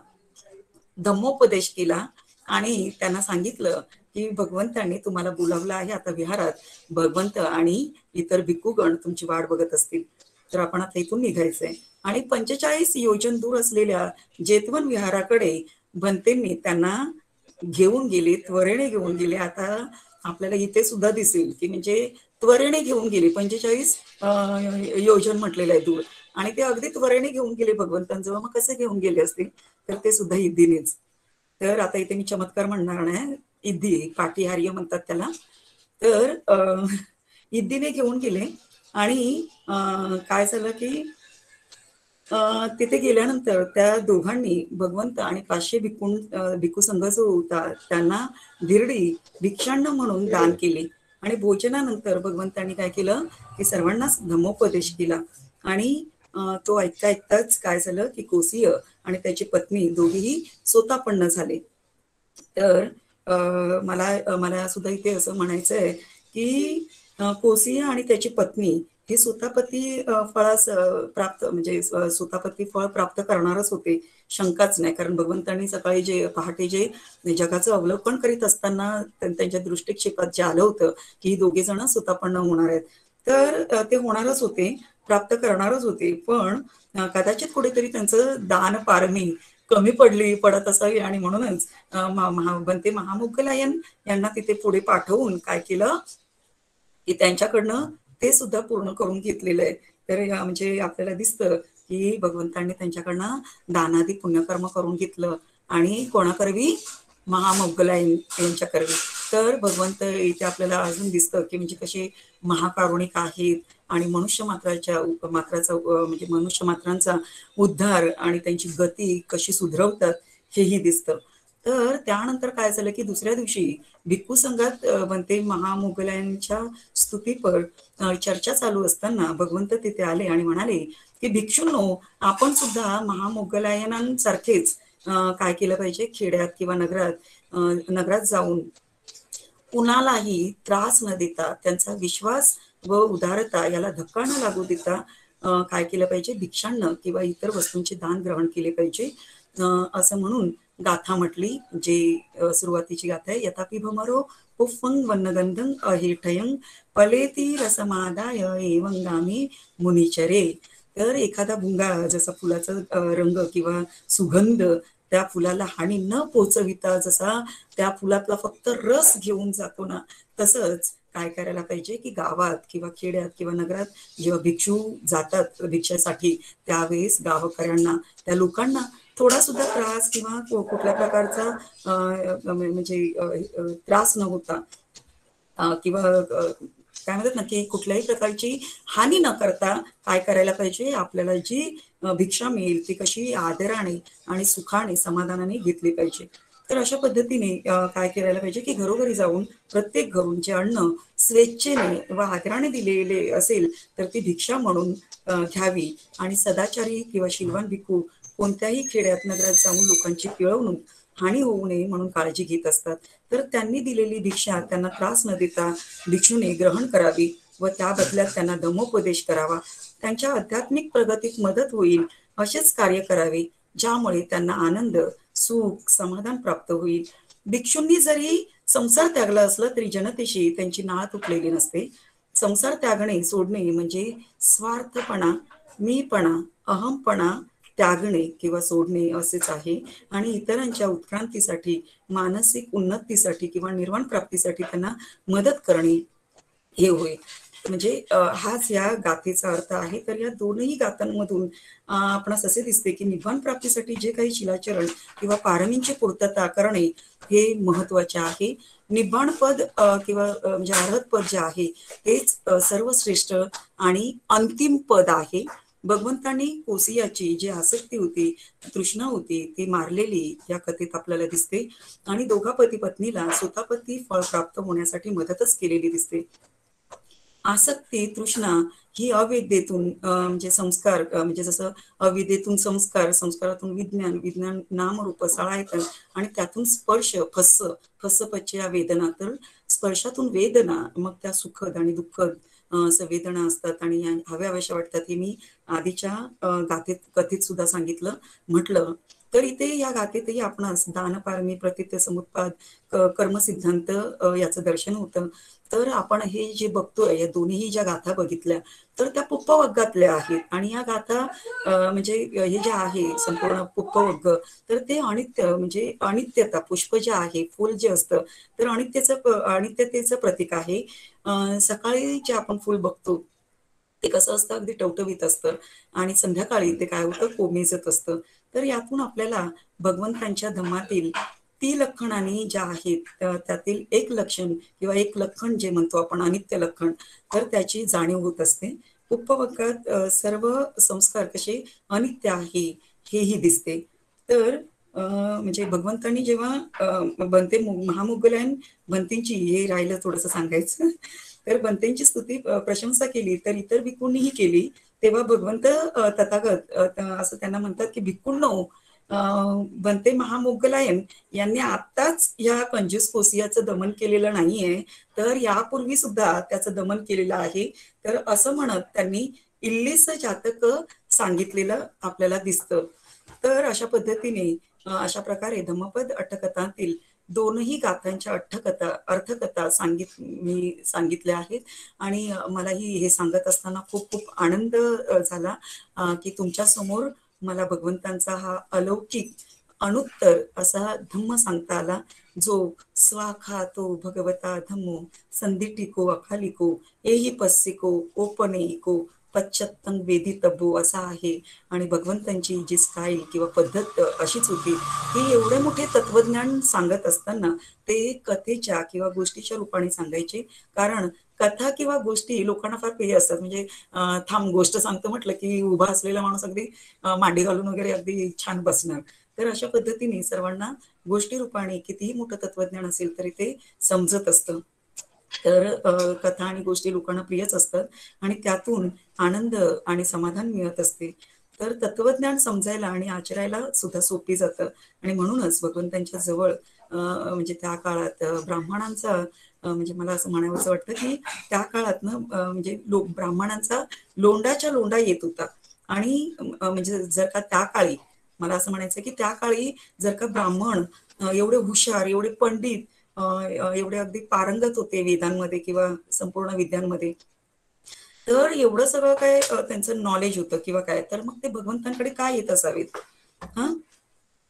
धम्मोपदेश केला आणि त्यांना सांगितलं की भगवंतांनी तुम्हाला बोलावलं आहे आता विहारात. भगवंत आणि इतर भिक्खूगण तुमची वाट बघत असतील तर आपण आता इथून निघायचंय. आणि 45 योजन दूर असलेल्या जेतवन विहाराकडे भंतेंनी त्यांना घेऊन गेले त्वरेने घेऊन गेले. आता आपल्याला इथे सुद्धा दिसेल की म्हणजे त्वरेने घेऊन गेले 45 योजन म्हटलेलं आहे दूर आणि ते अगदी त्वरेने घेऊन गेले भगवंतांजवळ. मग कसे घेऊन गेले असतील तर ते सुद्धा इद्दीनेच. तर आता इथे मी चमत्कार म्हणणार नाही इद्दी पाटीहार्य म्हणतात त्याला. तर इद्दीने घेऊन गेले आणि काय झालं की तिथे गेल्यानंतर त्या दोघांनी भगवंत आणि 500 भिक्खू संघ जो होता त्यांना धिरडी भिक्षान्न म्हणून दान केली. आणि भोजनानंतर भगवंतांनी काय केलं की सर्वांनाच धम्मोपदेश केला आणि तो ऐकताच काय झालं की कोसिय आणि त्याची पत्नी दोघेही सोतापन्न झाले. तर मला सुद्धा इथे असं म्हणायचं आहे की कोसिया आणि त्याची पत्नी हे सुतापती फळास प्राप्त म्हणजे सुतापती फळ प्राप्त करणारच होते, शंकाच नाही. कारण भगवंतांनी सकाळी जे पहाटे जे जगाचं अवलोकन करीत असताना त्यांच्या दृष्टिक्षेपात जे आलं होतं की ही दोघे जण सुतापन्न होणार आहेत, तर ते होणारच होते, प्राप्त करणारच होते. पण कदाचित कुठेतरी त्यांचं दान पारमी कमी पडत असावी आणि म्हणूनच बनते महामोगलायन यांना तिथे पुढे पाठवून काय केलं की त्यांच्याकडनं ते सुद्धा पूर्ण करून घेतलेलं आहे. तर म्हणजे आपल्याला दिसतं की भगवंतांनी त्यांच्याकडनं दानादी पुण्यकर्म करून घेतलं आणि कोणाकरवी महामोगलायन यांच्याकरवी. तर भगवंत इथे आपल्याला अजून दिसतं की म्हणजे कसे महाकारुणिक आहेत आणि म्हणजे मनुष्य मात्रांचा उद्धार आणि त्यांची गती कशी सुधरवतात हेही दिसतं. तर त्यानंतर काय झालं की दुसऱ्या दिवशी भिक्खू संघात बनते महामोगलांच्या स्तुतीपर चर्चा चालू असताना भगवंत तिथे आले आणि म्हणाले की भिक्षूंनो, आपण सुद्धा महामोगलायनांसारखेच काय केलं पाहिजे, खेड्यात किंवा नगरात जाऊन कुणालाही त्रास न देता, त्यांचा विश्वास व उदारता याला धक्का न लागू देता काय केलं पाहिजे, भिक्षांना किंवा इतर वस्तूंचे दान ग्रहण केले पाहिजे. असं म्हणून गाथा म्हटली, जे सुरुवातीची गाथा आहे. यथापि भमरो पुफ्फं वन्नगंधं अहेठयं पलेती रसमादाय एवं गामी मुनिचरे. तर एखादा भुंगा जसा फुलाचा रंग किंवा सुगंध त्या फुलाला हानी न पोचविता जसा त्या फुलातला फक्त रस घेऊन जातो ना, तसंच काय करायला पाहिजे की गावात किंवा खेड्यात किंवा नगरात जेव्हा भिक्षू जातात भिक्षेसाठी, त्यावेळेस गावकऱ्यांना, त्या लोकांना थोडा सुद्धा त्रास किंवा कुठल्या प्रकारचा म्हणजे त्रास न होता किंवा काय म्हणतात ना की कुठल्याही प्रकारची हानी न करता काय करायला पाहिजे, आपल्याला जी भिक्षा मिळेल ती कशी आदराने आणि सुखाने समाधानाने घेतली पाहिजे. तर अशा पद्धतीने काय करायला पाहिजे की घरोघरी जाऊन प्रत्येक घरून जे अन्न स्वेच्छेने व आदराने दिलेले असेल तर ती भिक्षा म्हणून घ्यावी. आणि सदाचारी किंवा शीलवान भिक्खू कोणत्याही खेड्यात नगरात जाऊन लोकांची पिळवणूक, हानी होऊ नये म्हणून काळजी घेत असतात. तर त्यांनी दिलेली भिक्षा त्यांना त्रास न देता भिक्षूने ग्रहण करावी व त्या बदल्यात त्यांना धम्मोपदेश करावा. त्यांच्या आध्यात्मिक प्रगतीत मदत होईल असेच कार्य करावे, ज्यामुळे त्यांना आनंद, सुख, समाधान प्राप्त होईल. भिक्षूंनी जरी संसार त्यागला असला तरी जनतेशी त्यांची नाळ तुटलेली नसते. संसार त्यागणे, सोडणे म्हणजे स्वार्थपणा, मीपणा, अहमपणा त्यागणे किंवा सोडणे असेच आहे. आणि इतरांच्या उत्क्रांतीसाठी, मानसिक उन्नतीसाठी किंवा निर्वाण प्राप्तीसाठी त्यांना मदत करणे हे होय. म्हणजे हाच या गाथेचा अर्थ आहे. तर या दोनही गाथांमधून आपणास असे दिसते की निव्वण प्राप्तीसाठी जे काही शिलाचरण किंवा पारमींची पूर्तता करणे हे महत्वाचे आहे. निव्वण पद किंवा म्हणजे अर्हत पद जे आहे हेच सर्वश्रेष्ठ आणि अंतिम पद आहे. भगवंतांनी कोसियाची जी आसक्ती होती, तृष्णा होती, ती मारलेली या कथेत आपल्याला दिसते आणि दोघा पती पत्नीला सुतापती फळ प्राप्त होण्यासाठी मदतच केलेली दिसते. आसक्ती, तृष्णा ही अविद्येतून म्हणजे संस्कार, म्हणजे जसं अविद्येतून संस्कार, संस्कारातून विज्ञान, विज्ञान नामरूप सळायतन आणि त्यातून स्पर्श, फस्स वेदना. तर स्पर्शातून वेदना, मग त्या सुखद आणि दुःखद वेदना असतात आणि हव्याशा वाटतात. हे मी आधीच्या गाथेत कथेत सुद्धा सांगितलं म्हटलं. तर इथे या गाथेतही आपणास दानपारमी, प्रतित्य समुत्पाद, कर्मसिद्धांत याचं दर्शन होतं. तर आपण हे जे बघतोय, या दोन्ही ज्या गाथा बघितल्या तर त्या पुप्पवग्गातल्या आहेत. आणि या गाथा म्हणजे हे जे आहे संपूर्ण पुप्पवग्ग, तर ते अनित्य म्हणजे अनित्यता, पुष्प जे आहे, फुल जे असतं, तर अनित्यतेचं प्रतीक आहे. सकाळी जे आपण फुल बघतो ते कसं असतं, अगदी टवटवीत असतं आणि संध्याकाळी ते काय होतं, कोमेजत असतं. तर यातून आपल्याला भगवंतांच्या धम्मातील ती लक्षणांनी ज्या आहेत त्यातील एक लक्षण किंवा एक लक्षण जे म्हणतो आपण अनित्य लक्षण, तर त्याची जाणीव होत असते. उपवर्गात सर्व संस्कार कसे अनित्य आहे हेही दिसते. तर म्हणजे भगवंतांनी जेव्हा बनते महामोगलायन बनतेंची, हे राहिलं थोडंसं सांगायचं, तर बनतेंची स्तुती प्रशंसा केली तर इतर भिक्खूंनीही केली. तेव्हा भगवंत तथागत असं त्यांना म्हणतात की भिक्खूंनो, बनते महामोगलायन यांनी आत्ताच या कंजूस कोसियाचं दमन केलेलं नाहीये, तर यापूर्वी सुद्धा त्याचं दमन केलेलं आहे. तर असं म्हणत त्यांनी इल्लीस जातक सांगितलेलं आपल्याला दिसतं. तर अशा पद्धतीने अशा प्रकारे धम्मपद अट्टकथांतील दोनही गाथांच्या अर्थकथा मी सांगितल्या आहेत. आणि मलाही हे सांगत असताना खूप खूप आनंद झाला की तुमच्या समोर मला भगवंतांचा हा अलौकिक अनुत्तर असा धम्म सांगता आला, जो स्वाखातो भगवता धम्मो संधिटिको अखालिको एही पस्सिको ओपनेको पश्चत्तं वेदितब्बो असा आहे. आणि भगवंतांची जी स्टाईल किंवा पद्धत अशीच होती की एवढे मोठे तत्वज्ञान सांगत असताना ते कथेच्या किंवा गोष्टीच्या रूपाने सांगायचे. कारण कथा किंवा गोष्टी लोकांना फार प्रिय असतात. म्हणजे थांब गोष्ट सांगतो म्हटलं की उभा असलेला माणूस अगदी मांडी घालून वगैरे अगदी छान बसणार. तर अशा पद्धतीने सर्वांना गोष्टी रूपाने कितीही मोठं तत्वज्ञान असेल तरी ते समजत असतं. तर कथा आणि गोष्टी लोकांना प्रियच असतात आणि त्यातून आनंद आणि समाधान मिळत असते. तर तत्वज्ञान समजायला आणि आचरायला सुद्धा सोपी जातं. आणि म्हणूनच भगवंतांच्या जवळ म्हणजे त्या काळात ब्राह्मणांचा म्हणजे मला असं म्हणावंसं वाटतं की त्या काळात ना म्हणजे ब्राह्मणांचा लोंडाच्या लोंडा येत होता. आणि म्हणजे जर का त्या काळी मला असं म्हणायचं की त्या काळी जर का ब्राह्मण एवढे हुशार, एवढे पंडित, एवढे अगदी पारंगत होते वेदांमध्ये किंवा संपूर्ण विद्यांमध्ये, तर एवढं सगळं काय त्यांचं नॉलेज होतं किंवा काय, तर मग ते भगवंतांकडे काय येत असावेत. हा,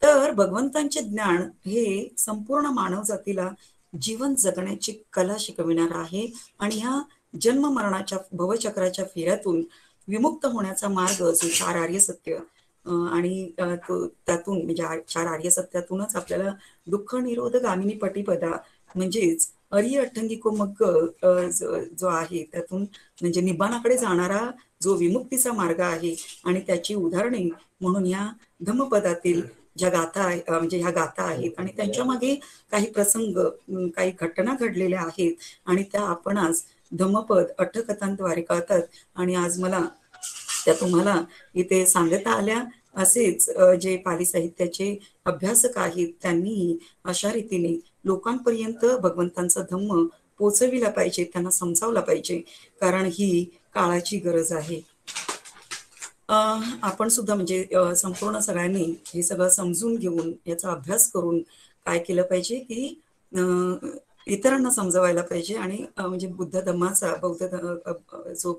तर भगवंतांचे ज्ञान हे संपूर्ण मानव जातीला जीवन जगण्याची कला शिकविणार आहे. आणि ह्या जन्म मरणाच्या भवचक्राच्या फेऱ्यातून विमुक्त होण्याचा मार्ग जो चार आर्य सत्य आणि त्यातून म्हणजे चार आर्य सत्यातूनच आपल्याला दुःख निरोध गामिनी पटिपदा म्हणजेच अरिय अठ्ठंगिको मग्ग जो आहे त्यातून म्हणजे निब्बाणाकडे जाणारा जो विमुक्तीचा मार्ग आहे. आणि त्याची उदाहरणे म्हणून या धम्मपदातील ज्या गाथा म्हणजे ह्या गाथा आहेत आणि त्यांच्या मागे काही प्रसंग, काही घटना घडलेल्या आहेत आणि त्या आपण आज धम्मपद अट्टकथांद्वारे कळतात. आणि आज मला त्या तुम्हाला इथे सांगता आल्या. असेच जे पाली साहित्याचे अभ्यासक आहेत त्यांनीही अशा रीतीने लोकांपर्यंत भगवंतांचा धम्म पोचविला पाहिजे, त्यांना समजावला पाहिजे, कारण ही काळाची गरज आहे. आपण सुद्धा म्हणजे संपूर्ण सगळ्यांनी हे सगळं समजून घेऊन याचा अभ्यास करून काय केलं पाहिजे की इतरांना समजवायला पाहिजे. आणि म्हणजे बुद्ध धम्माचा जो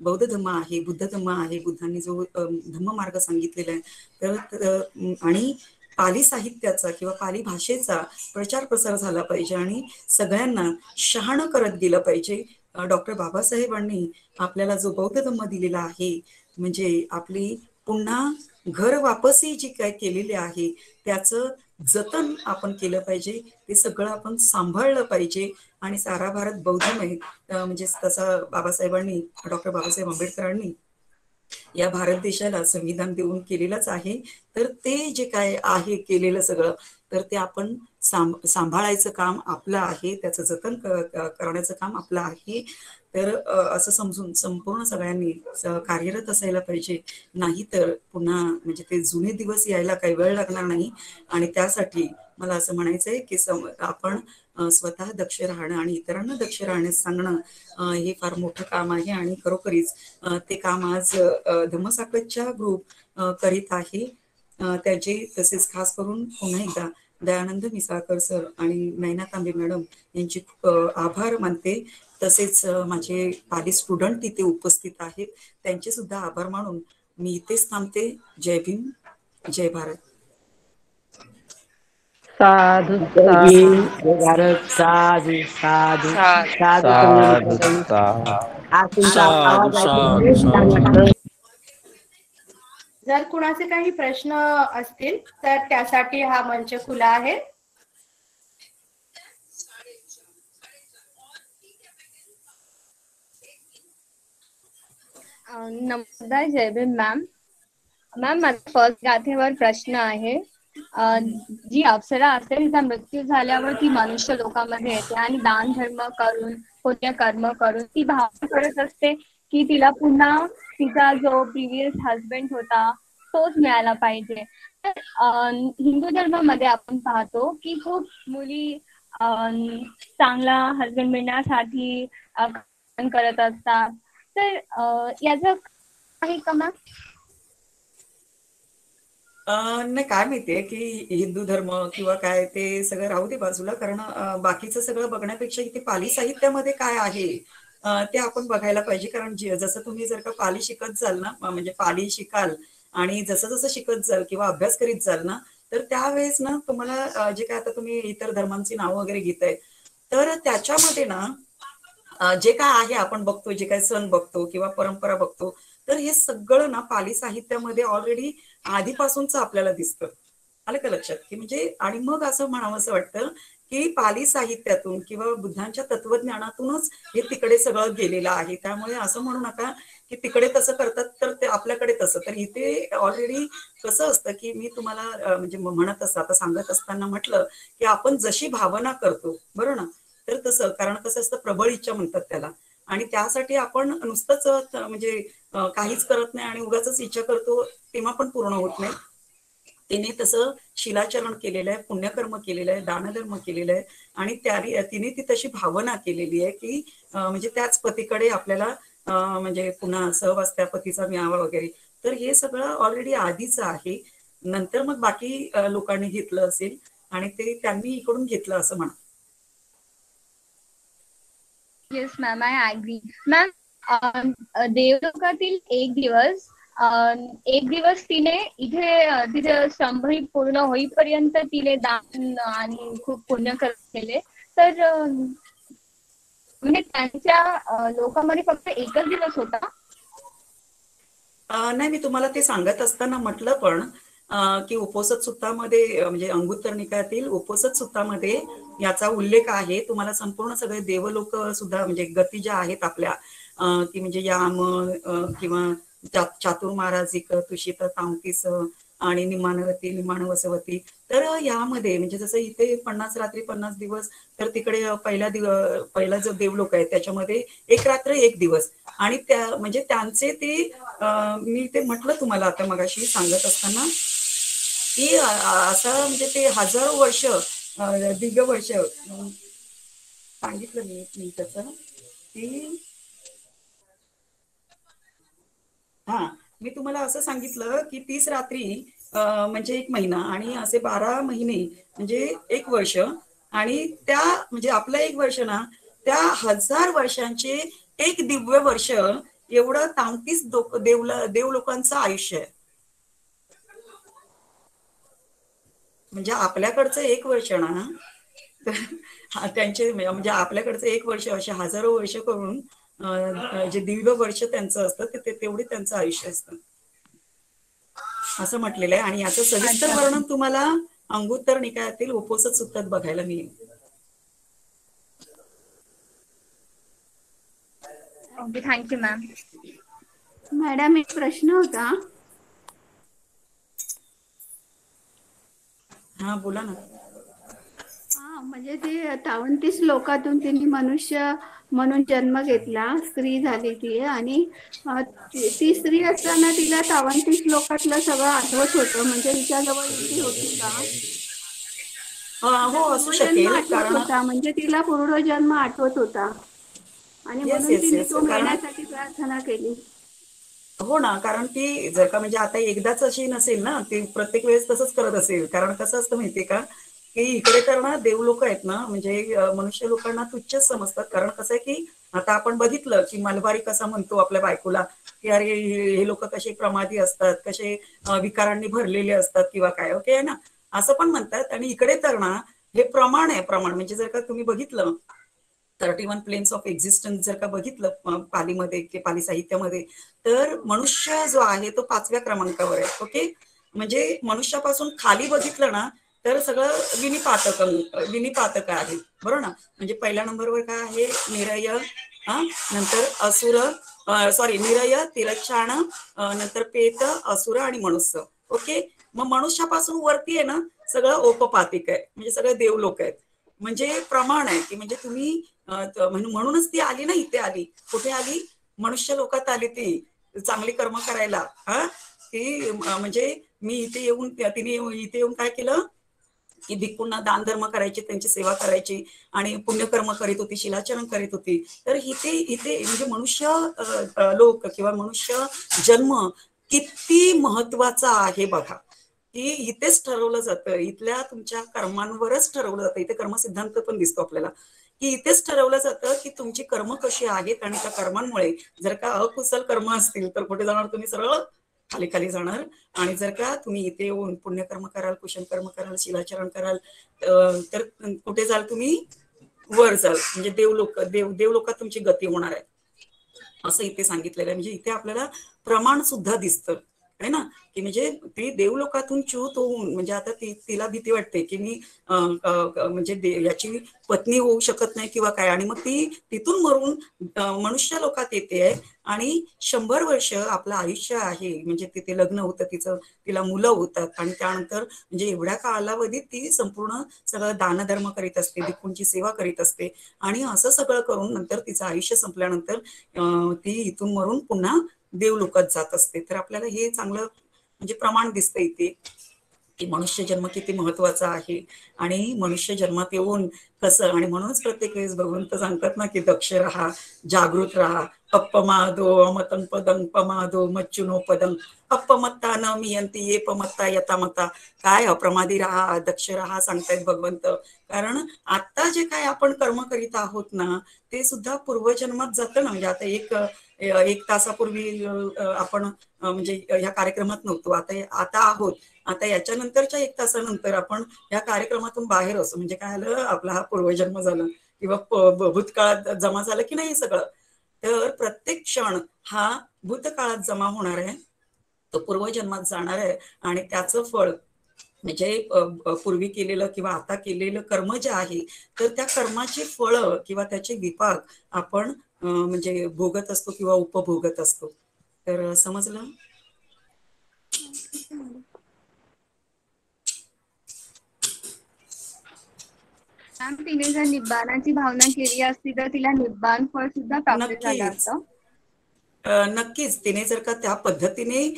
बौद्ध धम्म आहे, बुद्ध धम्म आहे, बुद्धांनी जो धम्म मार्ग सांगितलेला आहे, तर आणि पाली साहित्याचा किंवा पाली भाषेचा प्रचार प्रसार झाला पाहिजे आणि सगळ्यांना शहाणं करत गेलं पाहिजे. डॉक्टर बाबासाहेबांनी आपल्याला जो बौद्ध धम्म दिलेला आहे, म्हणजे आपली पुन्हा घर वापसी जी काय केलेली आहे त्याचं जतन आपण केलं पाहिजे, ते सगळं आपण सांभाळलं पाहिजे. आणि सारा भारत बौद्धमय म्हणजे तसं डॉक्टर बाबासाहेब आंबेडकरांनी या भारत देशाला संविधान देऊन केलेलंच आहे. तर ते जे काय आहे केलेलं सगळं, तर ते आपण सांभाळायचं काम आपलं आहे, त्याचं जतन करण्याचं काम आपलं आहे. तर असं समजून संपूर्ण सगळ्यांनी कार्यरत असायला पाहिजे. नाही तर पुन्हा म्हणजे ते जुने दिवस यायला काही वेळ लागणार नाही. आणि त्यासाठी मला असं म्हणायचंय की आपण स्वतः दक्ष राहणं आणि इतरांना दक्ष राहण्यास सांगणं हे फार मोठं काम आहे. आणि खरोखरीच ते काम आज धम्मसाकतच्या ग्रुप करीत आहे. त्याचे तसेच खास करून पुन्हा एकदा दयानंद मिसाळकर सर आणि नैना तांबे मॅडम यांची आभार मानते. तसेच माझे पाली स्टुडंट इथे उपस्थित आहेत, त्यांचे सुद्धा आभार मानून मी इथेच थांबते. जय भीम, जय भारत. साधु जय भीम, जय भारत. साधू साधू साधू साधु आज तुमचा साधू आवाज ऐकून साधू खूप छान साधू. वाटलं. जर कुणाचे काही प्रश्न असतील तर त्यासाठी हा मंच खुला आहे. नमस्कार, जय भीम मॅम. मॅम, माझा फर्स्ट गाथेवर प्रश्न आहे. जी अप्सरा असते तिचा मृत्यू झाल्यावर ती मनुष्य लोकांमध्ये येते आणि दान धर्म करून, पुण्य कर्म करून ती भावना करत असते की तिला पुन्हा तिचा जो प्रिव्हियस हजबंड होता तोच मिळाला पाहिजे. हिंदू धर्मामध्ये आपण पाहतो की खूप मुली चांगला हसबंड मिळण्यासाठी काम करत असतात. तर याचं आहे का मॅम? नाही, काय माहितीये की हिंदू धर्म किंवा काय ते सगळं राहू दे बाजूला, कारण बाकीचं सगळं बघण्यापेक्षा इथे पाली साहित्यामध्ये काय आहे ते आपण बघायला पाहिजे. कारण जसं तुम्ही जर का पाली शिकत जाल ना, म्हणजे पाली शिकाल आणि जसं जसं शिकत जाल किंवा अभ्यास करीत जाल ना, तर त्यावेळेस ना तुम्हाला जे काय आता तुम्ही इतर धर्मांची नावं वगैरे घेताय, तर त्याच्यामध्ये ना जे काय आहे आपण बघतो, जे काय सण बघतो किंवा परंपरा बघतो, तर हे सगळं ना पाली साहित्यामध्ये ऑलरेडी आधीपासूनच आपल्याला दिसतं. आलं का लक्षात? की म्हणजे आणि मग असं म्हणावं असं वाटतं की पाली साहित्यातून किंवा बुद्धांच्या तत्वज्ञानातूनच हे तिकडे सगळं गेलेलं आहे. त्यामुळे असं म्हणू नका की तिकडे तसं करतात तर ते आपल्याकडे तसं. तर इथे ऑलरेडी कसं असतं की मी तुम्हाला म्हणजे म्हणत असतं, आता सांगत असताना म्हटलं की आपण जशी भावना करतो बरोबर ना, तर तसं, कारण कसं असतं प्रबळ इच्छा म्हणतात त्याला, आणि त्यासाठी आपण नुसतंच म्हणजे काहीच करत नाही आणि उगाच इच्छा करतो तेव्हा पण पूर्ण होत नाही. तिने तसं शिलाचरण केलेलं आहे, पुण्यकर्म केलेलं आहे, दानधर्म केलेलं आहे आणि तिने ती तशी भावना केलेली आहे की म्हणजे त्याच पतीकडे आपल्याला म्हणजे पुन्हा सहवास त्या पतीचा मिळावा वगैरे. तर हे सगळं ऑलरेडी आधीच आहे. नंतर मग बाकी लोकांनी घेतलं असेल आणि ते त्यांनी इकडून घेतलं असं म्हणा. Yes ma'am, I agree. Ma'am, देवलोकातील एक दिवस तिने इथे तिचे शंभरी पूर्ण होईपर्यंत तिने दान आणि खूप पुण्य केले. तर म्हणजे त्यांच्या लोकांमध्ये फक्त एकच दिवस होता? नाही, मी तुम्हाला ते सांगत असताना म्हटलं पण की उपोसत सुत्तामध्ये म्हणजे अंगुत्तर निकायातील उपोसत सुत्तामध्ये याचा उल्लेख आहे. तुम्हाला संपूर्ण सगळे देवलोक सुद्धा म्हणजे गती ज्या आहेत आपल्या की म्हणजे याम किंवा चातुर्माराजिक, तुषित, तांतीस आणि निमानवती, निमाणवसवती, तर यामध्ये म्हणजे जसं इथे 50 रात्री 50 दिवस, तर तिकडे पहिला जो देवलोक आहे त्याच्यामध्ये 1 रात्र 1 दिवस. आणि त्या म्हणजे त्यांचे ते मी ते म्हटलं तुम्हाला आता मगाशी सांगत असताना की असं म्हणजे ते हजारो वर्ष दिग्वर्ष सांगितलं मी एक मिनिटाचं की हा, मी तुम्हाला असं सांगितलं की 30 रात्री म्हणजे 1 महिना आणि असे 12 महिने म्हणजे 1 वर्ष, आणि त्या म्हणजे आपलं 1 वर्ष ना त्या 1000 वर्षांचे 1 दिव्य वर्ष एवढं 33 देवलोकांचं आयुष्य आहे. म्हणजे आपल्याकडचं 1 वर्ष ना त्यांचे म्हणजे आपल्याकडचं 1 वर्ष असे हजारो वर्ष करून जे दिव्य वर्ष त्यांचं असतं ते तेवढे त्यांचं आयुष्य असतं असं म्हटलेलं आहे. आणि याचं सविस्तर वर्णन तुम्हाला अंगुत्तर निकायातील उपोसत सुत्तात बघायला मिळेल. Okay, thank you ma'am. मॅडम, एक प्रश्न होता. हा, बोला ना. म्हणजे ती 33 लोकातून तिने मनुष्य म्हणून जन्म घेतला, स्त्री झाली ती, आणि ती स्त्री असताना तिला 33 लोकातलं सगळं आठवत होतं, म्हणजे तिच्याजवळ युक्ती होती का? हो, असू शकेल. आठवत होता म्हणजे तिला पूर्वजन्म आठवत होता आणि म्हणून तिने तो मिळण्यासाठी प्रार्थना केली. हो ना, कारण ती जर का म्हणजे आता एकदाच अशी नसेल ना, ती प्रत्येक वेळेस तसंच करत असेल. कारण कसं असतं माहितीये का, की इकडे तर ना देव लोक आहेत ना, म्हणजे मनुष्य लोकांना तुच्छच समजतात. कारण कसं आहे की आता आपण बघितलं की मलबारी कसा म्हणतो आपल्या बायकोला की अरे हे लोक कसे प्रमादी असतात, कसे विकारांनी भरलेले असतात किंवा काय, ओके आहे ना, असं पण म्हणतात. आणि इकडे तर ना हे प्रमाण आहे. प्रमाण म्हणजे जर का तुम्ही बघितलं 31 प्लेन्स ऑफ एक्झिस्टन्स जर का बघितलं पालीमध्ये की पाली साहित्यामध्ये, तर मनुष्य जो आहे तो 5व्या क्रमांकावर आहे. ओके, म्हणजे मनुष्यापासून खाली बघितलं ना तर सगळं विनिपातक आहे, बरोबर ना. म्हणजे पहिल्या नंबरवर काय आहे, निरय, नंतर असुर, निरय, तिरच्छाण, नंतर पेत, असुर आणि मनुष्य. ओके, मग मनुष्यापासून वरती आहे ना सगळं औपपातिक आहे, म्हणजे सगळे देवलोक आहेत. म्हणजे प्रमाण आहे की म्हणजे तुम्ही म्हणूनच ती आली ना, इथे आली. कुठे आली? मनुष्य लोकात आली ती चांगली कर्म करायला. ती म्हणजे मी इथे येऊन तिने इथे येऊन काय केलं की भिक्खूंना दान धर्म करायची, त्यांची सेवा करायची आणि पुण्यकर्म करीत होती, शिलाचरण करीत होती. तर इथे इथे म्हणजे मनुष्य लोक किंवा मनुष्य जन्म किती महत्वाचा आहे बघा, की इथेच ठरवलं जातं, इथल्या तुमच्या कर्मांवरच ठरवलं जातं. इथे कर्मसिद्धांत पण दिसतो आपल्याला, की इथेच ठरवलं जातं की तुमची कर्म कशी आहेत आणि त्या कर्मांमुळे जर का अकुशल कर्म असतील तर कुठे जाणार तुम्ही, सरळ खाली खाली जाणार. आणि जर का तुम्ही इथे येऊन पुण्यकर्म कराल, कुशल कर्म कराल, शिलाचरण कराल तर कुठे जाल तुम्ही, वर जाल, म्हणजे देवलोकात तुमची गती होणार आहे असं इथे सांगितलेलं आहे. म्हणजे इथे आपल्याला प्रमाण सुद्धा दिसतं आहे ना, की म्हणजे ती देवलोकातून च्यूत होऊन, म्हणजे आता तिला भीती वाटते की मी म्हणजे याची पत्नी होऊ शकत नाही किंवा काय, आणि मग ती तिथून मरून मनुष्य लोकात येते आणि 100 वर्ष आपलं आयुष्य आहे, म्हणजे तिथे लग्न होतं तिचं, तिला मुलं होतात आणि त्यानंतर म्हणजे एवढ्या कालावधीत ती संपूर्ण सगळं दानधर्म करीत असते, भिक्खूंची सेवा करीत असते आणि असं सगळं करून नंतर तिचं आयुष्य संपल्यानंतर ती इथून मरून पुन्हा देवलोकात जात असते. तर आपल्याला हे चांगलं म्हणजे प्रमाण दिसतं इथे की मनुष्य जन्म किती महत्वाचा आहे आणि मनुष्य जन्मात येऊन कसं, आणि म्हणूनच प्रत्येक वेळेस भगवंत सांगतात ना की दक्ष राहा, जागृत राहा, अपमादो अमतं पदं पमादो मच्चुनो पदं अपमत्ता न मियंती ये पमत्ता यतामता. काय अप्रमादी राहा, दक्ष राहा सांगतायत भगवंत. कारण आता जे काय आपण कर्म करीत आहोत ना ते सुद्धा पूर्वजन्मात जातं ना. म्हणजे आता एक तासापूर्वी आपण म्हणजे ह्या कार्यक्रमात नव्हतो, आता आहोत. आता याच्या नंतरच्या 1 तासानंतर आपण या कार्यक्रमातून बाहेर असो, म्हणजे काय आलं, आपला हा पूर्वजन्म झाला किंवा भूतकाळात जमा झालं की नाही सगळं. तर प्रत्येक क्षण हा भूतकाळात जमा होणार आहे, तो पूर्वजन्मात जाणार आहे आणि त्याचं फळ म्हणजे पूर्वी केलेलं किंवा आता केलेलं कर्म जे आहे तर त्या कर्माची फळं किंवा त्याचे विपाक आपण म्हणजे भोगत असतो किंवा उपभोगत असतो. तर समजलं. मॅम, तिने जर निब्बाणाची भावना केली असती तर तिला निब्बाण फळ सुद्धा प्राप्त झालं नक्कीच असतं. नक्कीच तिने जर का त्या पद्धतीने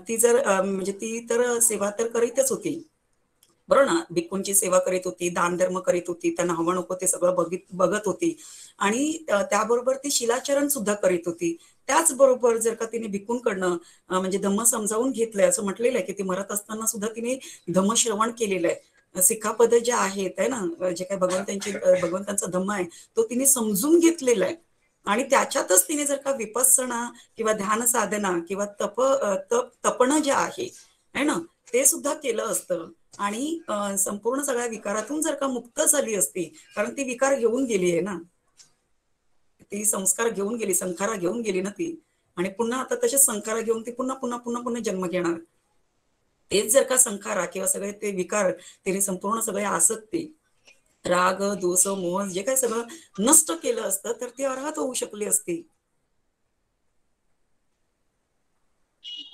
ती जर म्हणजे ती तर सेवा तर करीतच होती बरोबर ना, भिक्खूंची सेवा करीत होती, दानधर्म करीत होती, त्यांना हवं नको ते सगळं बघत होती आणि त्याबरोबर ती शिलाचरण सुद्धा करीत होती. त्याचबरोबर जर का तिने भिक्खूंकडनं म्हणजे धम्म समजावून घेतलंय, असं म्हटलेलं आहे की ती मरत असताना सुद्धा तिने धम्मश्रवण केलेलं आहे. सिक्खापद जे आहेत आहे ना, जे काही भगवंतांचा धम्म आहे तो तिने समजून घेतलेला आहे आणि त्याच्यातच तिने जर का विपස්සना किंवा ध्यान साधना किंवा तपणं जे आहे ना ते सुद्धा केलं असतं आणि संपूर्ण सगळ्या विकारातून जर का मुक्त झाली असती, कारण ती विकार घेऊन गेली आहे ना, ती संस्कार घेऊन गेली, संखारा घेऊन गेली ना ती, आणि पुन्हा आता तसेच संखारा घेऊन ती पुन्हा पुन्हा पुन्हा पुन्हा जन्म घेणार. तेच जर का संखारा किंवा सगळे ते विकार तिने संपूर्ण सगळे आसक्ती, राग, दोष, मोह जे काही सगळं नष्ट केलं असतं तर ती अर्हत होऊ शकली असती.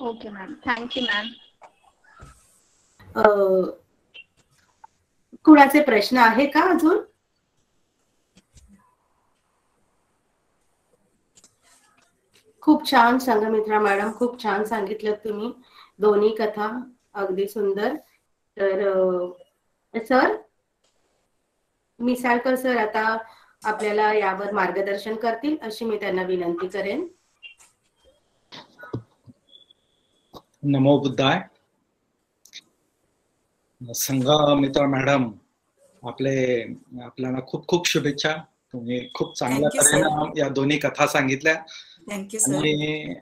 Okay ma'am, thank you ma'am. कुणाचे प्रश्न आहे का अजून? खूप छान संघमित्रा मॅडम, खूप छान सांगितलं तुम्ही दोन्ही कथा, अगदी सुंदर. तर सर मिसाळकर सर आता आपल्याला यावर मार्गदर्शन करतील अशी मी त्यांना विनंती करेन. नमो बुद्धाय. संघमित्रा मॅडम, आपल्याला खूप खूप शुभेच्छा. तुम्ही खूप चांगल्या तऱ्हेने या दोन्ही कथा सांगितल्या आणि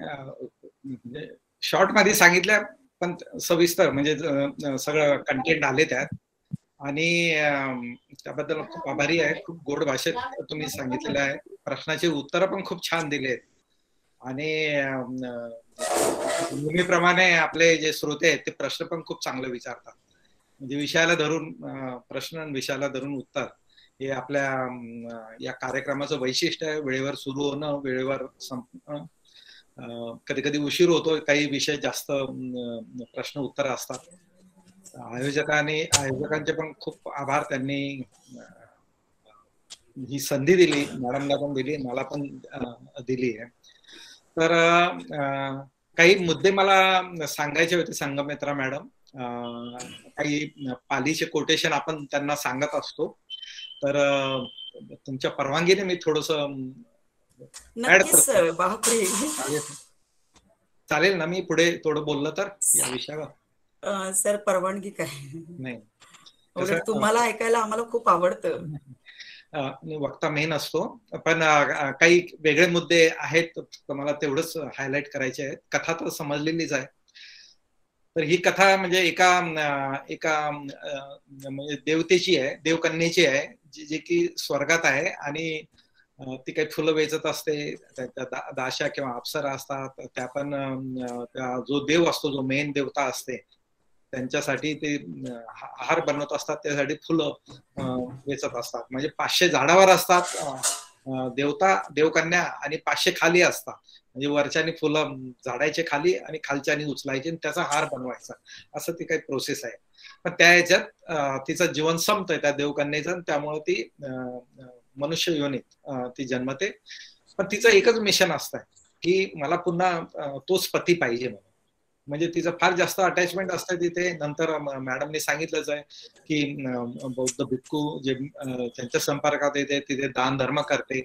शॉर्ट मध्ये सांगितल्या पण सविस्तर, म्हणजे सगळं कंटेंट आले त्यात आणि त्याबद्दल खूप आभारी आहे. खूप गोड भाषेत तुम्ही सांगितलेलं आहे. प्रश्नाची उत्तरं पण खूप छान दिलेत आणि नेहमीप्रमाणे आपले जे श्रोते आहेत ते प्रश्न पण खूप चांगले विचारतात. म्हणजे विषयाला धरून प्रश्न आणि विषयाला धरून उत्तर हे आपल्या या कार्यक्रमाचं वैशिष्ट्य आहे. वेळेवर सुरू होणं, वेळेवर संपणं. कधी कधी उशीर होतो, काही विषय जास्त प्रश्न उत्तर असतात. आयोजकांचे पण खूप आभार. त्यांनी ही संधी दिली, मॅडमला पण दिली, मला पण दिली आहे. तर काही मुद्दे मला सांगायचे होते संघमित्रा मॅडम. काही पालीचे कोटेशन आपण त्यांना सांगत असतो, तर तुमच्या परवानगीने मी थोडस ऍड करतो. बापरे, चालेल ना मी पुढे थोडं बोललं तर या विषयावर? सर परवानगी काय नाही, तुम्हाला ऐकायला आम्हाला खूप आवडतं. वक्ता मेन असतो, पण काही वेगळे मुद्दे आहेत मला तेवढंच हायलाइट करायचे आहेत. कथा तर समजलेलीच आहे. तर ही कथा म्हणजे एका म्हणजे देवतेची आहे, देवकन्येची आहे, जी की स्वर्गात आहे आणि ती काही फुलं वेचत असते. दाशा किंवा अप्सरा असतात त्या, पण जो देव असतो, जो मेन देवता असते, त्यांच्यासाठी ते आहार बनवत असतात, त्यासाठी फुलं वेचत असतात. म्हणजे 500 झाडावर असतात देवता देवकन्या आणि 500 खाली असतात. म्हणजे वरच्यानी फुलं झाडायचे खाली आणि खालच्यानी उचलायचे आणि त्याचा हार बनवायचा, असं ती काही प्रोसेस आहे. पण त्या ह्याच्यात तिचं जीवन संपतंय त्या देवकन्येचं, त्यामुळे ती मनुष्य योनीत ती जन्मते. पण तिचं एकच मिशन असतं की मला पुन्हा तोच पती पाहिजे म्हणून. म्हणजे तिचं फार जास्त अटॅचमेंट असतं तिथे. नंतर मॅडमने सांगितलंच आहे की बौद्ध भिक्खू जे त्यांच्या संपर्कात येते, तिथे दान धर्म करते,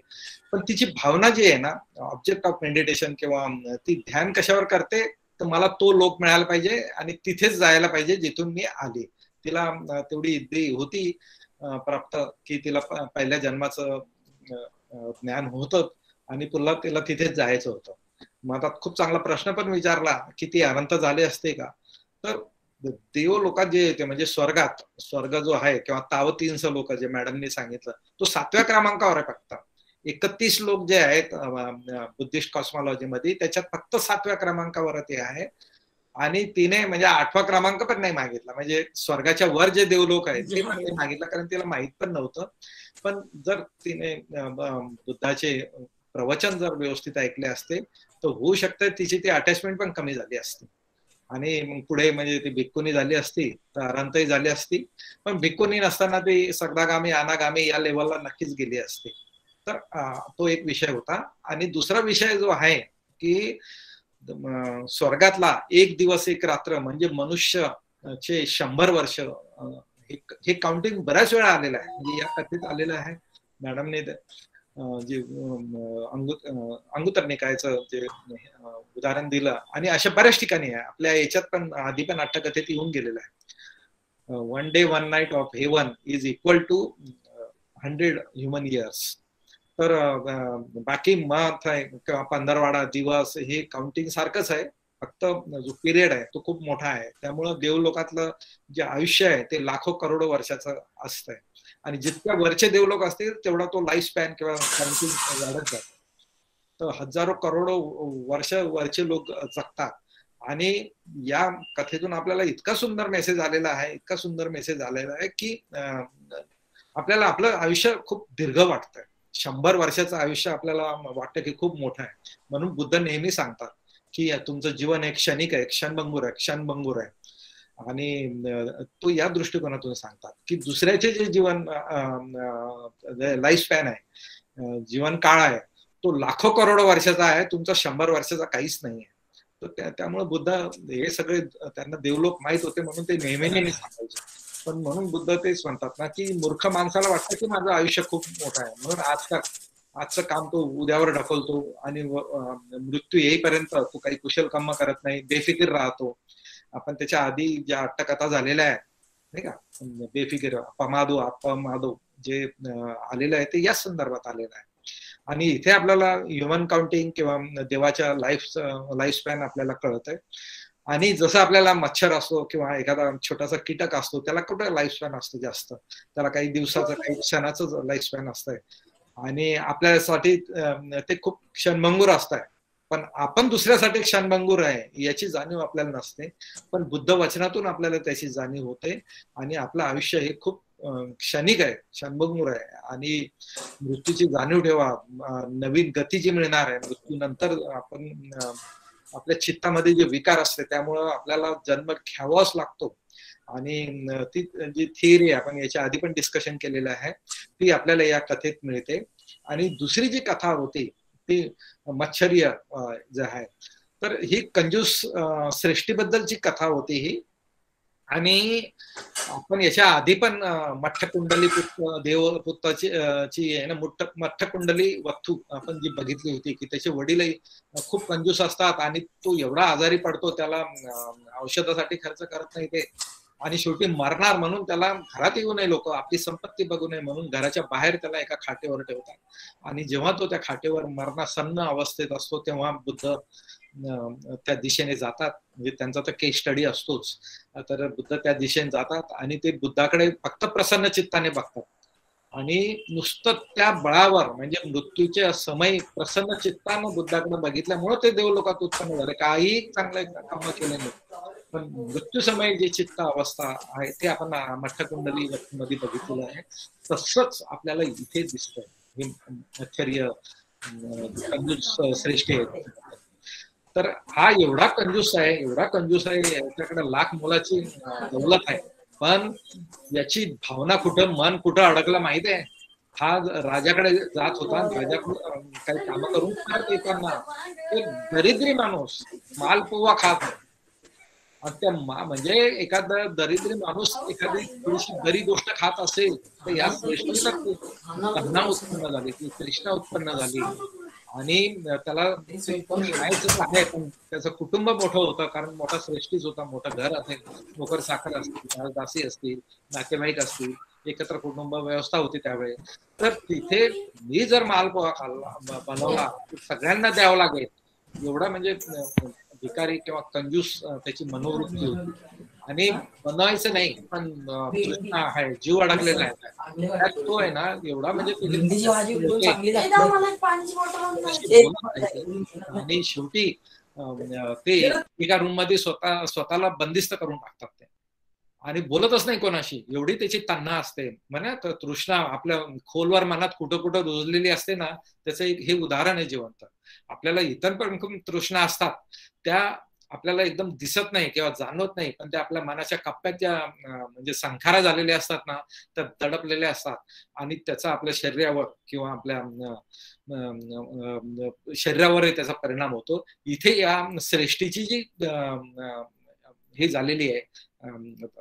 पण तिची भावना जी आहे ना, ऑब्जेक्ट ऑफ मेडिटेशन किंवा ती ध्यान कशावर करते, तर मला तो लोक मिळायला पाहिजे आणि तिथेच जायला पाहिजे जिथून मी आले. तिला तेवढी इद्दी होती प्राप्त की तिला पहिल्या जन्माचं ज्ञान होतं आणि पुन्हा तिला तिथेच जायचं होतं. मग आता खूप चांगला प्रश्न पण विचारला की ती अनंत झाले असते का? तर देव लोकात जे येते म्हणजे स्वर्ग जो आहे किंवा तावतींच लोक जे मॅडमनी सांगितलं, तो 7व्या क्रमांकावर आहे फक्त. 31 लोक जे आहेत बुद्धिस्ट कॉस्मॉलॉजी मध्ये, त्याच्यात फक्त 7व्या क्रमांकावर ते आहे. आणि तिने म्हणजे 8वा क्रमांक पण नाही मागितला. म्हणजे स्वर्गाच्या वर जे देवलोक आहेत ते पण मागितलं, कारण तिला माहित पण नव्हतं. पण जर तिने बुद्धाचे प्रवचन जर व्यवस्थित ऐकले असते तर होऊ शकतं तिची ती अटॅचमेंट पण कमी झाली असती आणि मग पुढे म्हणजे ती भिक्खुनी झाली असती तर अनंतही झाली असती. पण भिक्खुनी नसताना ती सगदागामी अनागामी या लेवलला नक्कीच गेली असती. तर तो एक विषय होता. आणि दुसरा विषय जो आहे की स्वर्गातला एक दिवस एक रात्र म्हणजे मनुष्यचे 100 वर्ष, हे काउंटिंग बऱ्याच वेळा आलेलं आहे. म्हणजे या कथेत आलेलं आहे. मॅडमने जे अंगुत्तर निकायचं जे उदाहरण दिलं आणि अशा बऱ्याच ठिकाणी आहे. आपल्या याच्यात पण आधी पण अट्टकथेत येऊन गेलेलं आहे. 1 day 1 night of heaven is equal to 100 human years. तर बाकी मंथ आहे किंवा 15वाडा दिवस हे काउंटिंग सारखंच आहे, फक्त जो पिरियड आहे तो खूप मोठा आहे. त्यामुळं देवलोकातलं जे आयुष्य आहे ते लाखो करोडो वर्षाचं असतंय आणि जितक्या वरचे देवलोक असतील तेवढा तो लाईफ स्पॅन किंवा काउंटिंग वाढत जातो. तर हजारो करोडो वर्ष वरचे लोक जगतात. आणि या कथेतून आपल्याला इतका सुंदर मेसेज आलेला आहे की आपल्याला आपलं आयुष्य खूप दीर्घ वाटतंय. 100 वर्षाचं आयुष्य आपल्याला वाटतं की खूप मोठं आहे. म्हणून बुद्ध नेहमी सांगतात की तुमचं जीवन एक क्षणिक आहे, क्षणभंगूर आहे. आणि तो या दृष्टिकोनातून सांगतात की दुसऱ्याचे जे जीवन लाईफ स्पॅन आहे, जीवन काळ आहे, तो लाखो करोडो वर्षाचा आहे, तुमचा 100 वर्षाचा काहीच नाही आहे. तर त्यामुळे बुद्ध हे सगळे त्यांना देवलोक माहित होते म्हणून ते नेहमी सांगायचे. पण म्हणून बुद्ध तेच म्हणतात ना की मूर्ख माणसाला वाटतं की माझं आयुष्य खूप मोठं आहे म्हणून आजचं काम तो उद्यावर ढकलतो आणि मृत्यू येईपर्यंत तो काही कुशल कर्म करत नाही, बेफिकीर राहतो. आपण त्याच्या आधी ज्या अट्टकथा झालेल्या आहेत नाही का, बेफिकीर अपमादो जे आलेलं आहे ते याच संदर्भात आलेलं आहे. आणि इथे आपल्याला ह्युमन काउंटिंग किंवा देवाच्या लाईफ स्पॅन आपल्याला कळत आहे. आणि जसं आपल्याला मच्छर असतो किंवा एखादा छोटासा कीटक असतो त्याला कुठं लाईफ स्पॅन असतो जास्त, त्याला काही दिवसाचं काही क्षणाचं लाईफ स्पॅन असतंय आणि आपल्यासाठी ते खूप क्षणभंगूर असतंय. पण आपण दुसऱ्यासाठी क्षणभंगूर आहे याची जाणीव आपल्याला नसते. पण बुद्ध वचनातून आपल्याला त्याची जाणीव होते आणि आपलं आयुष्य हे खूप क्षणिक आहे, क्षणभंगूर आहे. आणि मृत्यूची जाणीव ठेवा, नवीन गती जी मिळणार आहे मृत्यूनंतर. आपण आपल्या चित्तामध्ये जे विकार असते त्यामुळं आपल्याला जन्म घ्यावाच लागतो. आणि ती जी थिअरी आपण याच्या आधी पण डिस्कशन केलेलं आहे ती आपल्याला या कथेत मिळते. आणि दुसरी जी कथा होती ती मच्छर्य जे आहे तर ही कंजूस श्रेष्ठीबद्दलची कथा होती ही. आणि आपण याच्या आधी पण मठ्ठकुंडली देवपुत्राची आहे ना, मठ्ठकुंडली वत्थू आपण जी बघितली होती की त्याचे वडीलही खूप कंजूस असतात आणि तो एवढा आजारी पडतो, त्याला औषधासाठी खर्च करत नाही ते, आणि शेवटी मरणार म्हणून त्याला घरात येऊ नये लोक, आपली संपत्ती बघू नये म्हणून घराच्या बाहेर त्याला एका खाटेवर ठेवतात. आणि जेव्हा तो त्या खाटेवर मरणासन्न अवस्थेत असतो तेव्हा बुद्ध त्या दिशेने जातात. म्हणजे त्यांचा तर केस स्टडी असतोच. तर बुद्ध त्या दिशेने जातात आणि ते बुद्धाकडे फक्त प्रसन्न चित्ताने बघतात. आणि नुसतं त्या बळावर म्हणजे मृत्यूच्या समय प्रसन्न चित्तानं बुद्धाकडे बघितल्यामुळे ते देवलोकात उत्पन्न झाले. काही चांगलं काम केले नाही, पण मृत्यू समय जी चित्त अवस्था आहे ते आपण मठ्ठकुंडली मध्ये बघितलेलं आहे. तसंच आपल्याला इथे दिसतंय. हे आश्चर्य कंजूस श्रेष्ठ आहे. तर हा एवढा कंजूस आहे, एवढा कंजूस आहे, याच्याकडे लाख मोलाची दौलत आहे, पण याची भावना कुठं, मन कुठं अडकलं माहिती आहे. हा राजाकडे जात होता, राजाकडे काही काम करून करत येताना एक दरिद्री माणूस मालपुवा खात आहे. त्या म्हणजे एखादा दरिद्री माणूस एखादी थोडीशी बरी गोष्ट खात असेल तर या श्रेष्ठीला तृष्णा उत्पन्न झाली, ती तृष्णा उत्पन्न झाली. आणि त्याला खायचं आहे, पण त्याचं कुटुंब मोठं होतं, कारण मोठा श्रेष्ठीच होता, मोठं घर असेल, नोकर साखर असतील, दासी असतील, नातेवाईक असतील, एकत्र कुटुंब व्यवस्था होती त्यावेळी. तर तिथे मी जर मालपोहा खाल्ला बनवला सगळ्यांना द्यावं लागेल एवढा म्हणजे भिकारी किंवा कंजूस त्याची मनोवृत्ती होती. आणि बनवायचं नाही, पण तृष्णा आहे, जीव अडकलेला आहे त्यात तो आहे ना एवढा म्हणजे आणि शेवटी ते एका रूम मध्ये स्वतःला बंदिस्त करून टाकतात ते, आणि बोलतच नाही कोणाशी, एवढी त्याची तन्ना असते. म्हणा तृष्णा आपल्या खोलवर मनात कुठं कुठं रुजलेली असते ना, त्याचं एक हे उदाहरण आहे जिवंत. आपल्याला इतर पण तृष्णा असतात, त्या आपल्याला एकदम दिसत नाही किंवा जाणवत नाही, पण त्या आपल्या मनाच्या कप्प्यात ज्या म्हणजे संखारा झालेल्या असतात ना, त्या दडपलेल्या असतात, आणि त्याचा आपल्या शरीरावर किंवा आपल्या शरीरावरही त्याचा परिणाम होतो. इथे या श्रेष्ठीची जी हे झालेली आहे,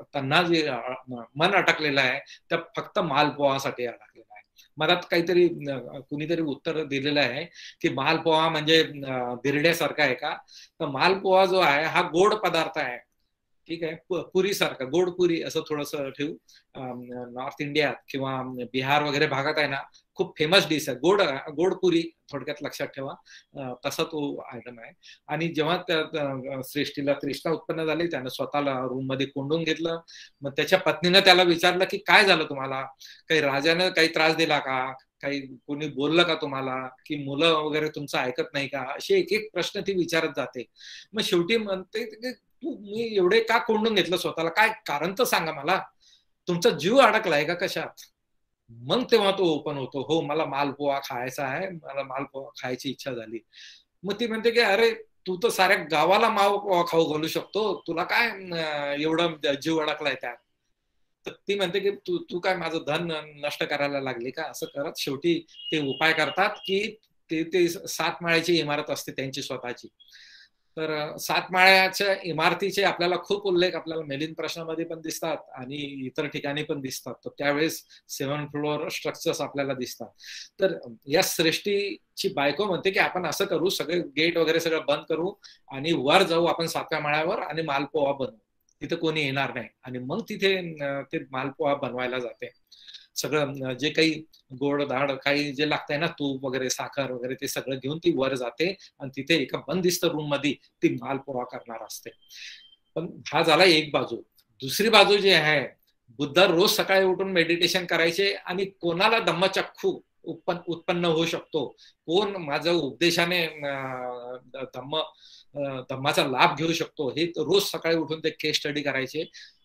त्यांना जे मन अटकलेलं आहे त्या फक्त मालपोहासाठी अटकलेलं आहे. मनात काहीतरी कुणीतरी उत्तर दिलेलं आहे की मालपोहा म्हणजे बिरड्यासारखा आहे का, तर मालपोहा जो आहे हा गोड पदार्थ आहे, ठीक आहे, पुरी सारखा, गोड पुरी असं थोडस ठेवू. नॉर्थ इंडियात किंवा बिहार वगैरे भागात आहे ना, खूप फेमस डिश आहे गोड पुरी, थोडक्यात लक्षात ठेवा, तसा तो आयटम आहे. आणि जेव्हा त्या श्रेष्ठीला तृष्णा उत्पन्न झाली, त्यानं स्वतःला रूम मध्ये कोंडून घेतलं. मग त्याच्या पत्नीनं त्याला विचारलं की काय झालं तुम्हाला, काही राजानं काही त्रास दिला का, काही कोणी बोललं का तुम्हाला, की मुलं वगैरे तुमचं ऐकत नाही का, असे एक एक प्रश्न ती विचारत जाते. मग शेवटी म्हणते की तू मी एवढे का कोंडून घेतलं स्वतःला, काय कारण तर सांगा मला, तुमचा जीव अडकलाय का कशात. मग तेव्हा तो ओपन होतो, हो मला मालपोहा खायचा आहे, मला मालपोहा खायची इच्छा झाली. मग ती म्हणते की अरे तू तर साऱ्या गावाला मालपोहा खाऊ घालू शकतो, तुला काय एवढं जीव अडकलाय त्यात. तर ती म्हणते की तू काय माझं धन नष्ट करायला लागली का. असं करत शेवटी ते उपाय करतात की ते 7 माळ्याची इमारत असते त्यांची स्वतःची. तर 7 माळ्याच्या इमारतीचे आपल्याला खूप उल्लेख आपल्याला मिलिंद प्रश्नामध्ये पण दिसतात आणि इतर ठिकाणी पण दिसतात. तर त्यावेळेस 7 फ्लोअर स्ट्रक्चर्स आपल्याला दिसतात. तर या श्रेष्ठीची बायको म्हणते की आपण असं करू, सगळे गेट वगैरे सगळं बंद करू आणि वर जाऊ आपण 7व्या माळ्यावर आणि मालपोहा बनवू, तिथे कोणी येणार नाही. आणि मग तिथे ते मालपोहा बनवायला जाते. सगळं जे काही गोड धाड काही जे लागतंय ना, तूप वगैरे साखर वगैरे ते सगळं घेऊन ती वर जाते आणि तिथे एका बंदिस्त रूम मध्ये ती मालपोहा करणार असते. पण हा झाला एक बाजू. दुसरी बाजू जी आहे, बुद्ध रोज सकाळी उठून मेडिटेशन करायचे आणि कोणाला धम्मचक्षू उत्पन्न होऊ शकतो, कोण माझ्या उपदेशाने धम्माचा लाभ घेऊ शकतो, हे रोज सकाळी उठून ते केस स्टडी करायचे.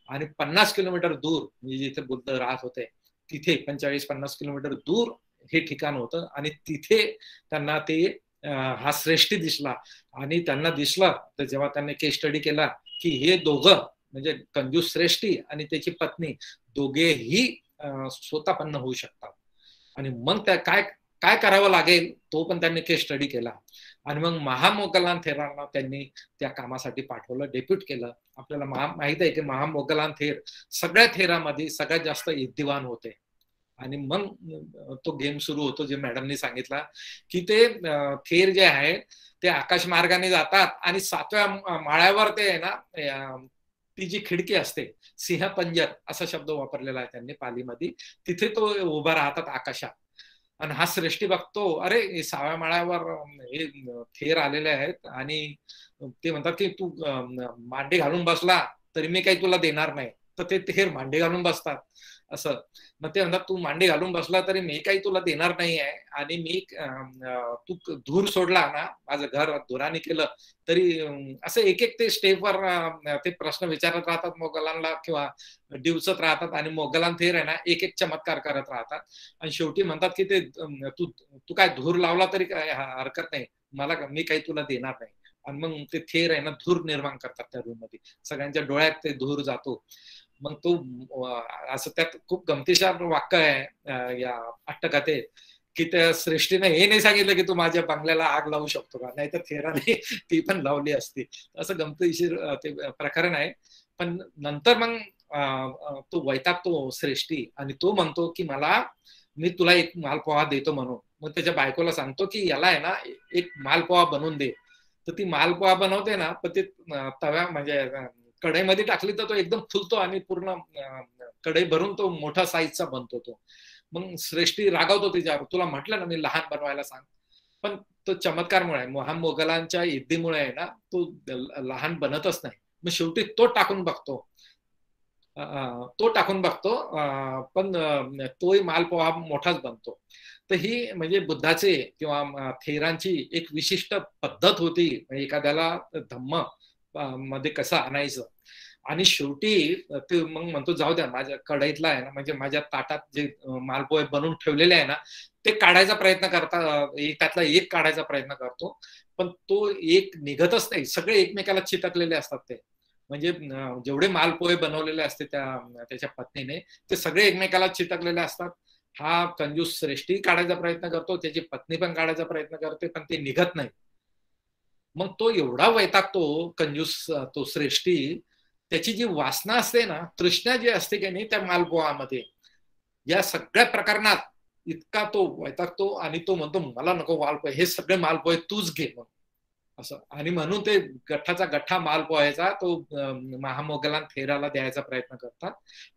आणि 50 किलोमीटर दूर म्हणजे जिथे बुद्ध राहत होते तिथे 45-50 किलोमीटर दूर हे ठिकाण होतं. आणि तिथे त्यांना ते हा श्रेष्ठी दिसला. आणि त्यांना दिसलं तर जेव्हा त्यांनी केस स्टडी केला की हे दोघं म्हणजे कंजूस श्रेष्ठी आणि त्याची पत्नी दोघेही स्वतःपन्न होऊ शकतात. आणि मग त्या काय काय करावं लागेल तो पण त्यांनी केस स्टडी केला. आणि मग महामोगलान थेरांना त्यांनी त्या कामासाठी पाठवलं, डेप्यूट केलं. आपल्याला माहित आहे की महामोगलान थेर सगळ्या थेरामध्ये सगळ्यात जास्त युद्धिवान होते. आणि मग तो गेम सुरू होतो जे मॅडमनी सांगितला की ते थेर जे आहे ते आकाश मार्गाने जातात आणि 7व्या माळ्यावर ते आहे ना, ती जी खिडकी असते, सिंह पंजर असा शब्द वापरलेला आहे त्यांनी पालीमध्ये, तिथे तो उभा राहतात आकाशात. आणि हा श्रेष्ठी बघतो, अरे 6व्या माळ्यावर हे थेर आलेले आहेत आणि ते म्हणतात की तू मांडे घालून बसला तरी मी काही तुला देणार नाही. तर ते थेर मांडे घालून बसतात असं. मग ते म्हणतात तू मांडे घालून बसला तरी मी काही तुला देणार नाही आहे, आणि मी तू धूर सोडला ना, माझं घर धुराने केलं तरी, असं एक एक ते स्टेपवर ते प्रश्न विचारत राहतात मोगलांना किंवा डिवचत राहतात. आणि मोगलान थेर आहे ना एक एक चमत्कार करत राहतात. आणि शेवटी म्हणतात की ते तू काय धूर लावला तरी काय हरकत नाही, मी काही तुला देणार नाही. आणि मग ते थेर आहे ना धूर निर्माण करतात त्या रूम मध्ये, सगळ्यांच्या डोळ्यात ते धूर जातो. मग तो असं त्यात खूप गमतीशीर वाक्य आहे या अट्टकथेत की त्या श्रेष्ठीने हे नाही सांगितलं की तू माझ्या बंगल्याला आग लावू शकतो का, नाही तर थेराने ती पण लावली असती. असं गमतीशीर ते प्रकरण आहे. पण नंतर मग तो वैतागतो श्रेष्ठी आणि तो म्हणतो की मी तुला एक मालपोहा देतो म्हणून. मग त्याच्या बायकोला सांगतो की याला आहे ना एक मालपोहा बनवून दे. तर ती मालपोहा बनवते ना, पण ते तव्या म्हणजे कढईमध्ये टाकली तर तो एकदम फुलतो आणि पूर्ण कढई भरून तो मोठा साईजचा बनतो तो. मग श्रेष्ठी रागावतो तिच्यावर, तुला म्हटलं ना मी लहान बनवायला सांग. पण तो चमत्कारमुळे, मोगलांच्या युद्धीमुळे आहे ना तो लहान बनतच नाही. मग शेवटी तो टाकून बघतो पण तोही मालपोहा मोठाच बनतो. तर ही म्हणजे बुद्धाचे किंवा थेरांची एक विशिष्ट पद्धत होती, एखाद्याला धम्म मध्ये कसं आणायचं. आणि शेवटी ते मग म्हणतो जाऊ द्या, माझ्या कढईतला आहे ना, म्हणजे माझ्या ताटात जे मालपोहे बनवून ठेवलेले आहे ना ते काढायचा प्रयत्न त्यातला एक काढायचा प्रयत्न करतो, पण तो एक निघतच नाही. सगळे एकमेकाला चिटकलेले असतात ते, म्हणजे जेवढे मालपोहे बनवलेले असते त्याच्या पत्नीने ते सगळे एकमेकाला चिटकलेले असतात. हा कंजूस श्रेष्ठी काढायचा प्रयत्न करतो, त्याची पत्नी पण काढायचा प्रयत्न करते, पण ते निघत नाही. मग तो एवढा वैतागतो कंजूस तो श्रेष्ठी, त्याची जी वासना असते ना, तृष्णा जी असते की नाही त्या मालपोहामध्ये, या सगळ्या प्रकरणात इतका तो वैतागतो आणि तो म्हणतो मला नको मालपोहे, हे सगळे मालपोहे तूच घे असं. आणि म्हणून ते गठ्ठाचा गठ्ठा मालपोह्याचा तो महामोगलान थेराला द्यायचा प्रयत्न करतात.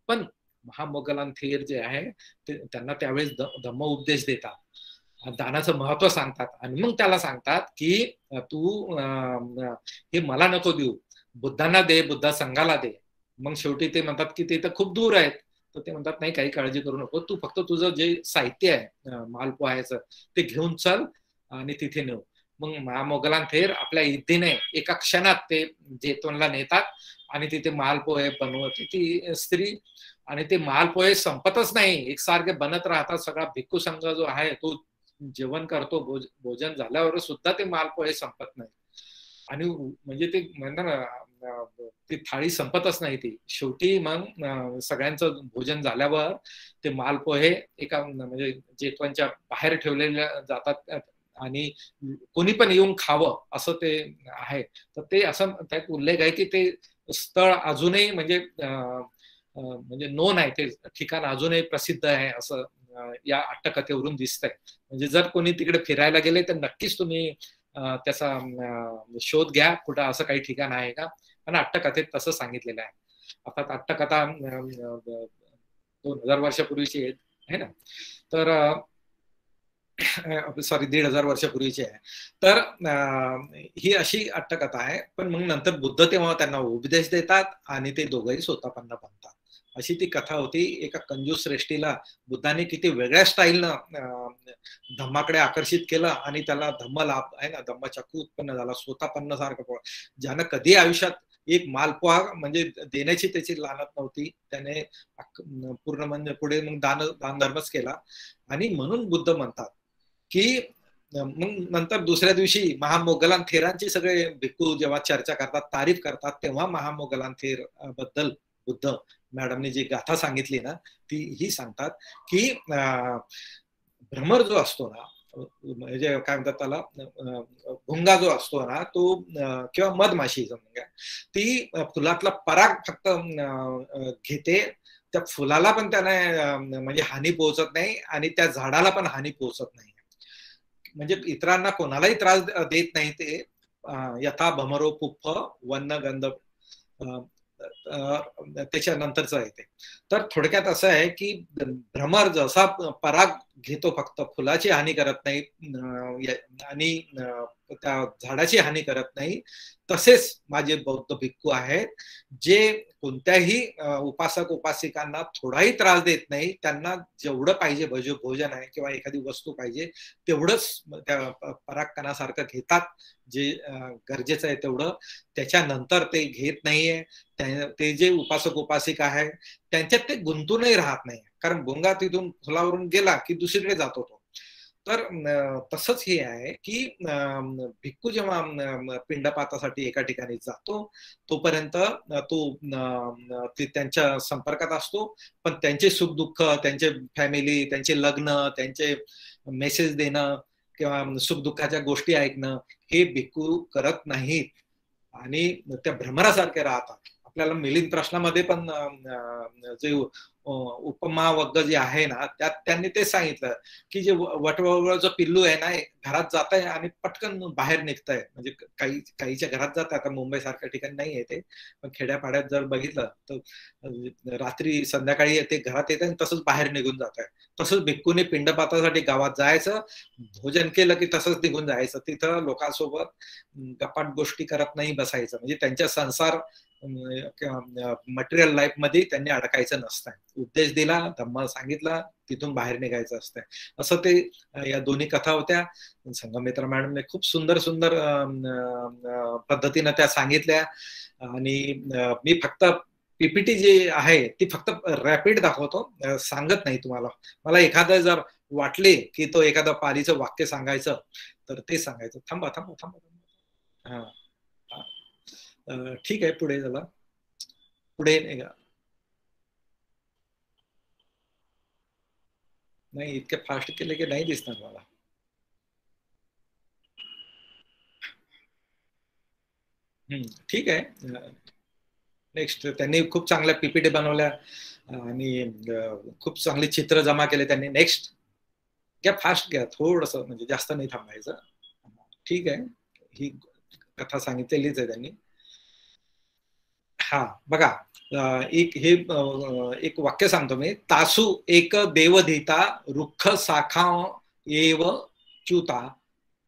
पण महामोगलान थेर जे आहे त्यांना त्यावेळेस धम्म उपदेश देतात, दानाचं महत्व सांगतात. आणि मग त्याला सांगतात की तू हे मला नको देऊ, बुद्धांना दे, बुद्धा संघाला दे. मग शेवटी ते म्हणतात की ते तर खूप दूर आहेत. तर ते म्हणतात नाही, काही काळजी करू नको, तू फक्त तुझं जे साहित्य आहे मालपोह्याचं ते घेऊन चल आणि तिथे नेऊ. मग महामोगलान थेर आपल्या युद्धीने एका क्षणात ते जेतवनला नेतात आणि तिथे मालपोहे बनवते ती स्त्री. आणि ते मालपोहे संपतच नाही, एकसारखे बनत राहतात. सगळा भिक्खू संघ जो आहे तो जेवण करतो, भोजन झाल्यावर सुद्धा ते मालपोहे संपत नाही. आणि म्हणजे ते म्हणतात ना ती थाळी संपतच नाही ती. शेवटी मग सगळ्यांचं भोजन झाल्यावर ते मालपोहे एका म्हणजे जेतवनच्या बाहेर ठेवलेल्या जातात आणि कोणी पण येऊन खावं असं ते आहे. तर ते असं त्यात उल्लेख आहे की ते स्थळ अजूनही म्हणजे नोन आहे, ते ठिकाण अजूनही प्रसिद्ध आहे असं या अट्टकथेवरून दिसतंय. म्हणजे जर कोणी तिकडे फिरायला गेले तर नक्कीच तुम्ही त्याचा शोध घ्या, कुठं असं काही ठिकाण आहे का. पण अट्टकथेत तसं सांगितलेलं आहे. अर्थात अट्टकथा 2000 वर्षापूर्वीची आहे ना, तर सॉरी 1500 वर्षापूर्वीची आहे. तर ही अशी अट्टकथा आहे. पण मग नंतर बुद्ध तेव्हा त्यांना उपदेश देतात आणि ते दोघंही स्वतःपन्न बनतात. अशी ती कथा होती. एका कंजूस श्रेष्ठीला बुद्धाने किती वेगळ्या स्टाईलनं धम्माकडे आकर्षित केलं आणि त्याला धम्म लाभ आहे ना, धम्मचक्र उत्पन्न झाला, स्वतःपन्न सारखं. ज्यानं कधी आयुष्यात एक मालपोहा म्हणजे देण्याची त्याची लानत नव्हती, त्याने पूर्ण म्हणजे पुढे मग दान धर्मच केला. आणि म्हणून बुद्ध म्हणतात की मग नंतर दुसऱ्या दिवशी महामोगलान थेरांची सगळे भिक्खू जेव्हा चर्चा करतात, तारीफ करतात, तेव्हा महामोगलान थेर बद्दल बुद्ध मॅडमने जी गाथा सांगितली ना ती ही सांगतात की भ्रमर जो असतो ना, म्हणजे काय म्हणतात त्याला, भुंगा जो असतो ना तो, किंवा मधमाशी समजा, ती फुलातला पराग फक्त घेते, त्या फुलाला पण त्याने म्हणजे हानी पोहोचत नाही आणि त्या झाडाला पण हानी पोहोचत नाही. म्हणजे इतरांना कोणालाही त्रास देत नाही ते. यथा भमरो पुप्प वन्न गंध त्याच्यानंतरच आहे ते. तर थोडक्यात असं आहे की भ्रमर जसा पराग घेतो फक्त, फुलाची हानी करत नाही आणि त्या झाडाची हानी करत नाही, तसेच माझे बौद्ध भिक्खू आहेत जे कोणत्याही उपासक उपासिकांना थोडाही त्रास देत नाही. त्यांना जेवढं पाहिजे भोजन आहे किंवा एखादी वस्तू पाहिजे तेवढंच त्या परागकणासारखं घेतात, जे गरजेचं आहे तेवढं. त्याच्यानंतर ते घेत नाहीये. ते जे उपासक उपासिका आहे त्यांच्यात ते गुंतूनही राहत नाही, कारण भुंगा तिथून फुलावरून गेला की दुसरीकडे जातो तो. तर तसंच हे आहे की भिक्खू जेव्हा पिंडपातासाठी एका ठिकाणी जातो तोपर्यंत तो त्यांच्या संपर्कात असतो, पण त्यांचे सुखदुःख, त्यांचे फॅमिली, त्यांचे लग्न, त्यांचे मेसेज देणं किंवा सुखदुःखाच्या गोष्टी ऐकणं हे भिक्खू करत नाहीत आणि त्या भ्रमरासारखे राहतात. आपल्याला मिलिंद प्रश्नामध्ये पण जे उपमा वग्ग जे आहे ना त्यात त्यांनी ते सांगितलं की जे वटवळ पिल्लू आहे ना घरात जात आहे आणि पटकन बाहेर निघत आहे. म्हणजे काहीच्या घरात जात आहे, आता मुंबई सारख्या ठिकाणी नाही आहे ते, पण खेड्यापाड्यात जर बघितलं तर रात्री संध्याकाळी ते घरात येत आणि तसंच बाहेर निघून जात आहे. तसंच भिक्खूने पिंडपातासाठी गावात जायचं, भोजन केलं की तसंच निघून जायचं. तिथं लोकांसोबत गप्पाट गोष्टी करत नाही बसायचं. म्हणजे त्यांच्या संसार मटेरियल लाईफ मध्ये त्यांनी अडकायचं नसतं. उपदेश दिला, धम्म सांगितला, तिथून बाहेर निघायचं असतं. असं ते या दोन्ही कथा होत्या. संगमित्रा मॅडमने खूप सुंदर सुंदर पद्धतीनं त्या सांगितल्या आणि मी फक्त पीपीटी जी आहे ती फक्त रॅपिड दाखवतो, सांगत नाही तुम्हाला. मला एखादं जर वाटले की तो एखादं पालीचं वाक्य सांगायचं तर ते सांगायचं. थांबा थांबा थांबा. हा ठीक आहे, पुढे चला. पुढे नाही, इतके फास्ट केले की नाही दिसणार मला. ठीक आहे, नेक्स्ट. त्यांनी खूप चांगल्या पीपीटी बनवल्या आणि खूप चांगले चित्र जमा केले त्यांनी. नेक्स्ट घ्या, फास्ट घ्या, थोडस, म्हणजे जास्त नाही थांबायचं. ठीक आहे, ही कथा सांगितलेलीच आहे त्यांनी. हा बघा, एक वाक्य सांगतो मी. तासु एक देवधीता रुक्ष शाखा एव च्युता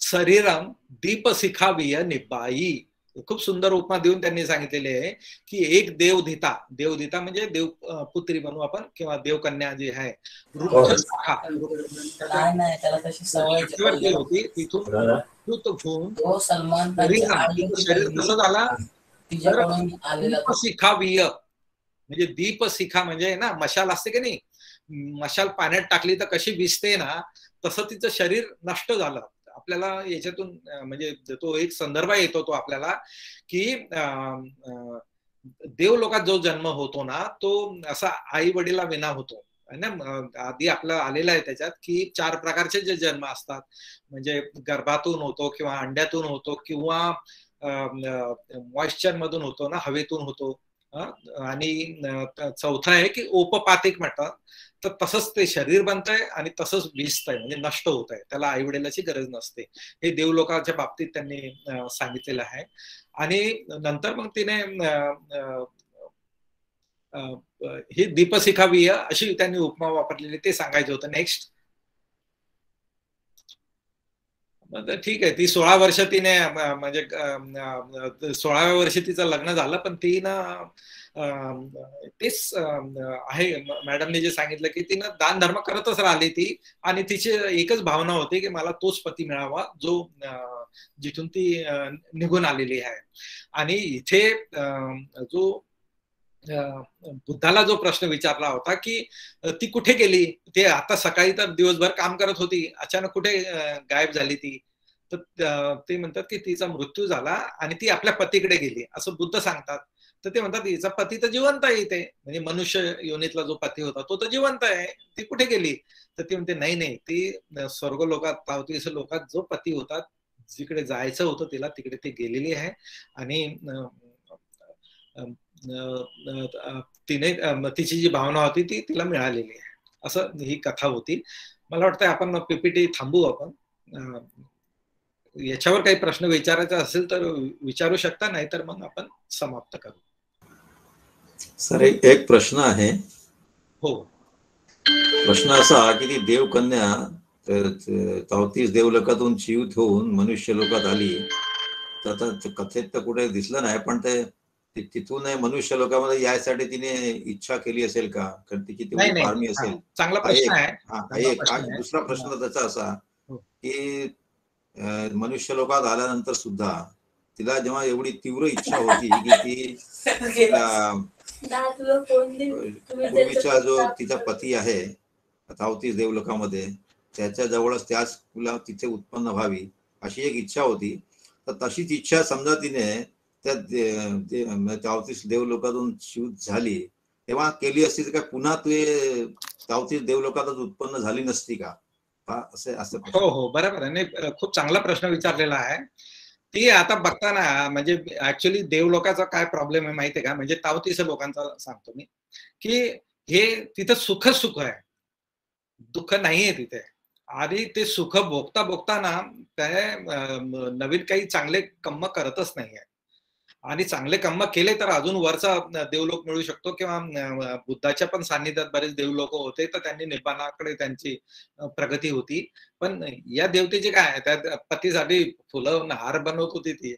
शरीरम दीपशिखाविय निब्बाई. खूप सुंदर उपमा देऊन त्यांनी सांगितलेले आहे की एक देवधीता, देवधीता म्हणजे देवपुत्री म्हणू आपण किंवा देवकन्या जी आहे, रुक्ष शाखा होती, तिथून शरीर कसं झाला, दीपशिखाविय म्हणजे दीपशिखा म्हणजे ना मशाल असते की नाही, मशाल पाण्यात टाकली तर कशी विझते ना, तसं तिचं शरीर नष्ट झालं. आपल्याला याच्यातून म्हणजे तो एक संदर्भ येतो तो आपल्याला की देवलोकात जो जन्म होतो ना तो असा आई वडिला विना होतो ना. आधी आपलं आलेलं आहे त्याच्यात की 4 प्रकारचे जे जन्म असतात, म्हणजे गर्भातून होतो किंवा अंड्यातून होतो किंवा मॉइश्चर मधून होतो ना, हवेतून होतो, आणि चौथा आहे की ओपपातिक म्हणतात. तर तसंच ते शरीर बनतंय आणि तसंच विझतंय, म्हणजे नष्ट होत आहे. त्याला आई वडिलाची गरज नसते. हे देवलोकाच्या बाबतीत त्यांनी सांगितलेलं आहे. आणि नंतर मग तिने ही दीपशिखाविय अशी त्यांनी उपमा वापरलेली, ते सांगायचं होतं. नेक्स्ट. ठीक आहे, ती 16 वर्ष तिने म्हणजे 16व्या वर्षी तिचं लग्न झालं, पण तिनं तेच आहे मॅडमने जे सांगितलं की तिनं दान धर्म करतच राहिली ती, आणि तिची एकच भावना होती की मला तोच पती मिळावा जो जिथून ती निघून आलेली आहे. आणि इथे जो बुद्धाला जो प्रश्न विचारला होता की ती कुठे गेली, ते आता सकाळी तर दिवसभर काम करत होती, अचानक कुठे गायब झाली ती, तर ते म्हणतात की तिचा मृत्यू झाला आणि ती आपल्या पतीकडे गेली असं बुद्ध सांगतात. तर ते म्हणतात हिचा पती तर जिवंत आहे इथे, म्हणजे मनुष्य योनीतला जो पती होता तो तर जिवंत आहे, ती कुठे गेली? तर ती म्हणते नाही नाही, ती स्वर्ग लोकात तावतीस लोकात जो पती होता, जिकडे जायचं होतं तिला तिकडे ती गेलेली आहे आणि तिने तिची जी भावना होती ती तिला मिळालेली आहे, असं ही कथा होती. मला वाटतं आपण पीपीटी थांबू, आपण याच्यावर काही प्रश्न विचारायचा असेल तर विचारू शकता, नाही तर मग आपण समाप्त करू. सर एक प्रश्न आहे. हो. प्रश्न असा की ती देवकन्या 34 देवलोकातून जीवित होऊन मनुष्य लोकात आली, तर आता कथेत तर कुठे दिसलं नाही, पण ते तिथून मनुष्य लोकांमध्ये यायसाठी तिने इच्छा केली असेल का? कारण तिची तेवढी फार्मी असेल. चांगला प्रश्न आहे. दुसरा प्रश्न त्याचा असा की मनुष्य लोकात आल्यानंतर सुद्धा तिला जेव्हा एवढी तीव्र इच्छा होती की ती पूर्वीचा जो तिचा पती आहे 34 देवलोकामध्ये त्याच्या जवळच त्याच तुला तिथे उत्पन्न व्हावी अशी एक इच्छा होती. तर तशीच इच्छा समजा तिने त्या 34 देवलोकातून शिवत झाली तेव्हा केली असती तर काय पुन्हा ते 34 देवलोकातच उत्पन्न झाली नसती का? असं हो हो, बरोबर आहे. नाही, खूप चांगला प्रश्न विचारलेला आहे. ती आता बघताना म्हणजे ऍक्च्युअली देवलोकाचा काय प्रॉब्लेम आहे माहितीये का? म्हणजे 34 लोकांचा सांगतो मी, की हे तिथं सुख आहे, दुःख नाहीये तिथे. आणि ते सुख भोगता भोगताना त्या नवीन काही चांगले कर्म करतच नाहीये. आणि चांगले कर्म केले तर अजून वरचा देवलोक मिळू शकतो, किंवा बुद्धाच्या पण सान्निध्यात बरेच देवलोक होते, तर त्यांनी निब्बाणाकडे त्यांची प्रगती होती. पण या देवतेची काय, त्या पतीसाठी फुलं हार बनवत होती ती,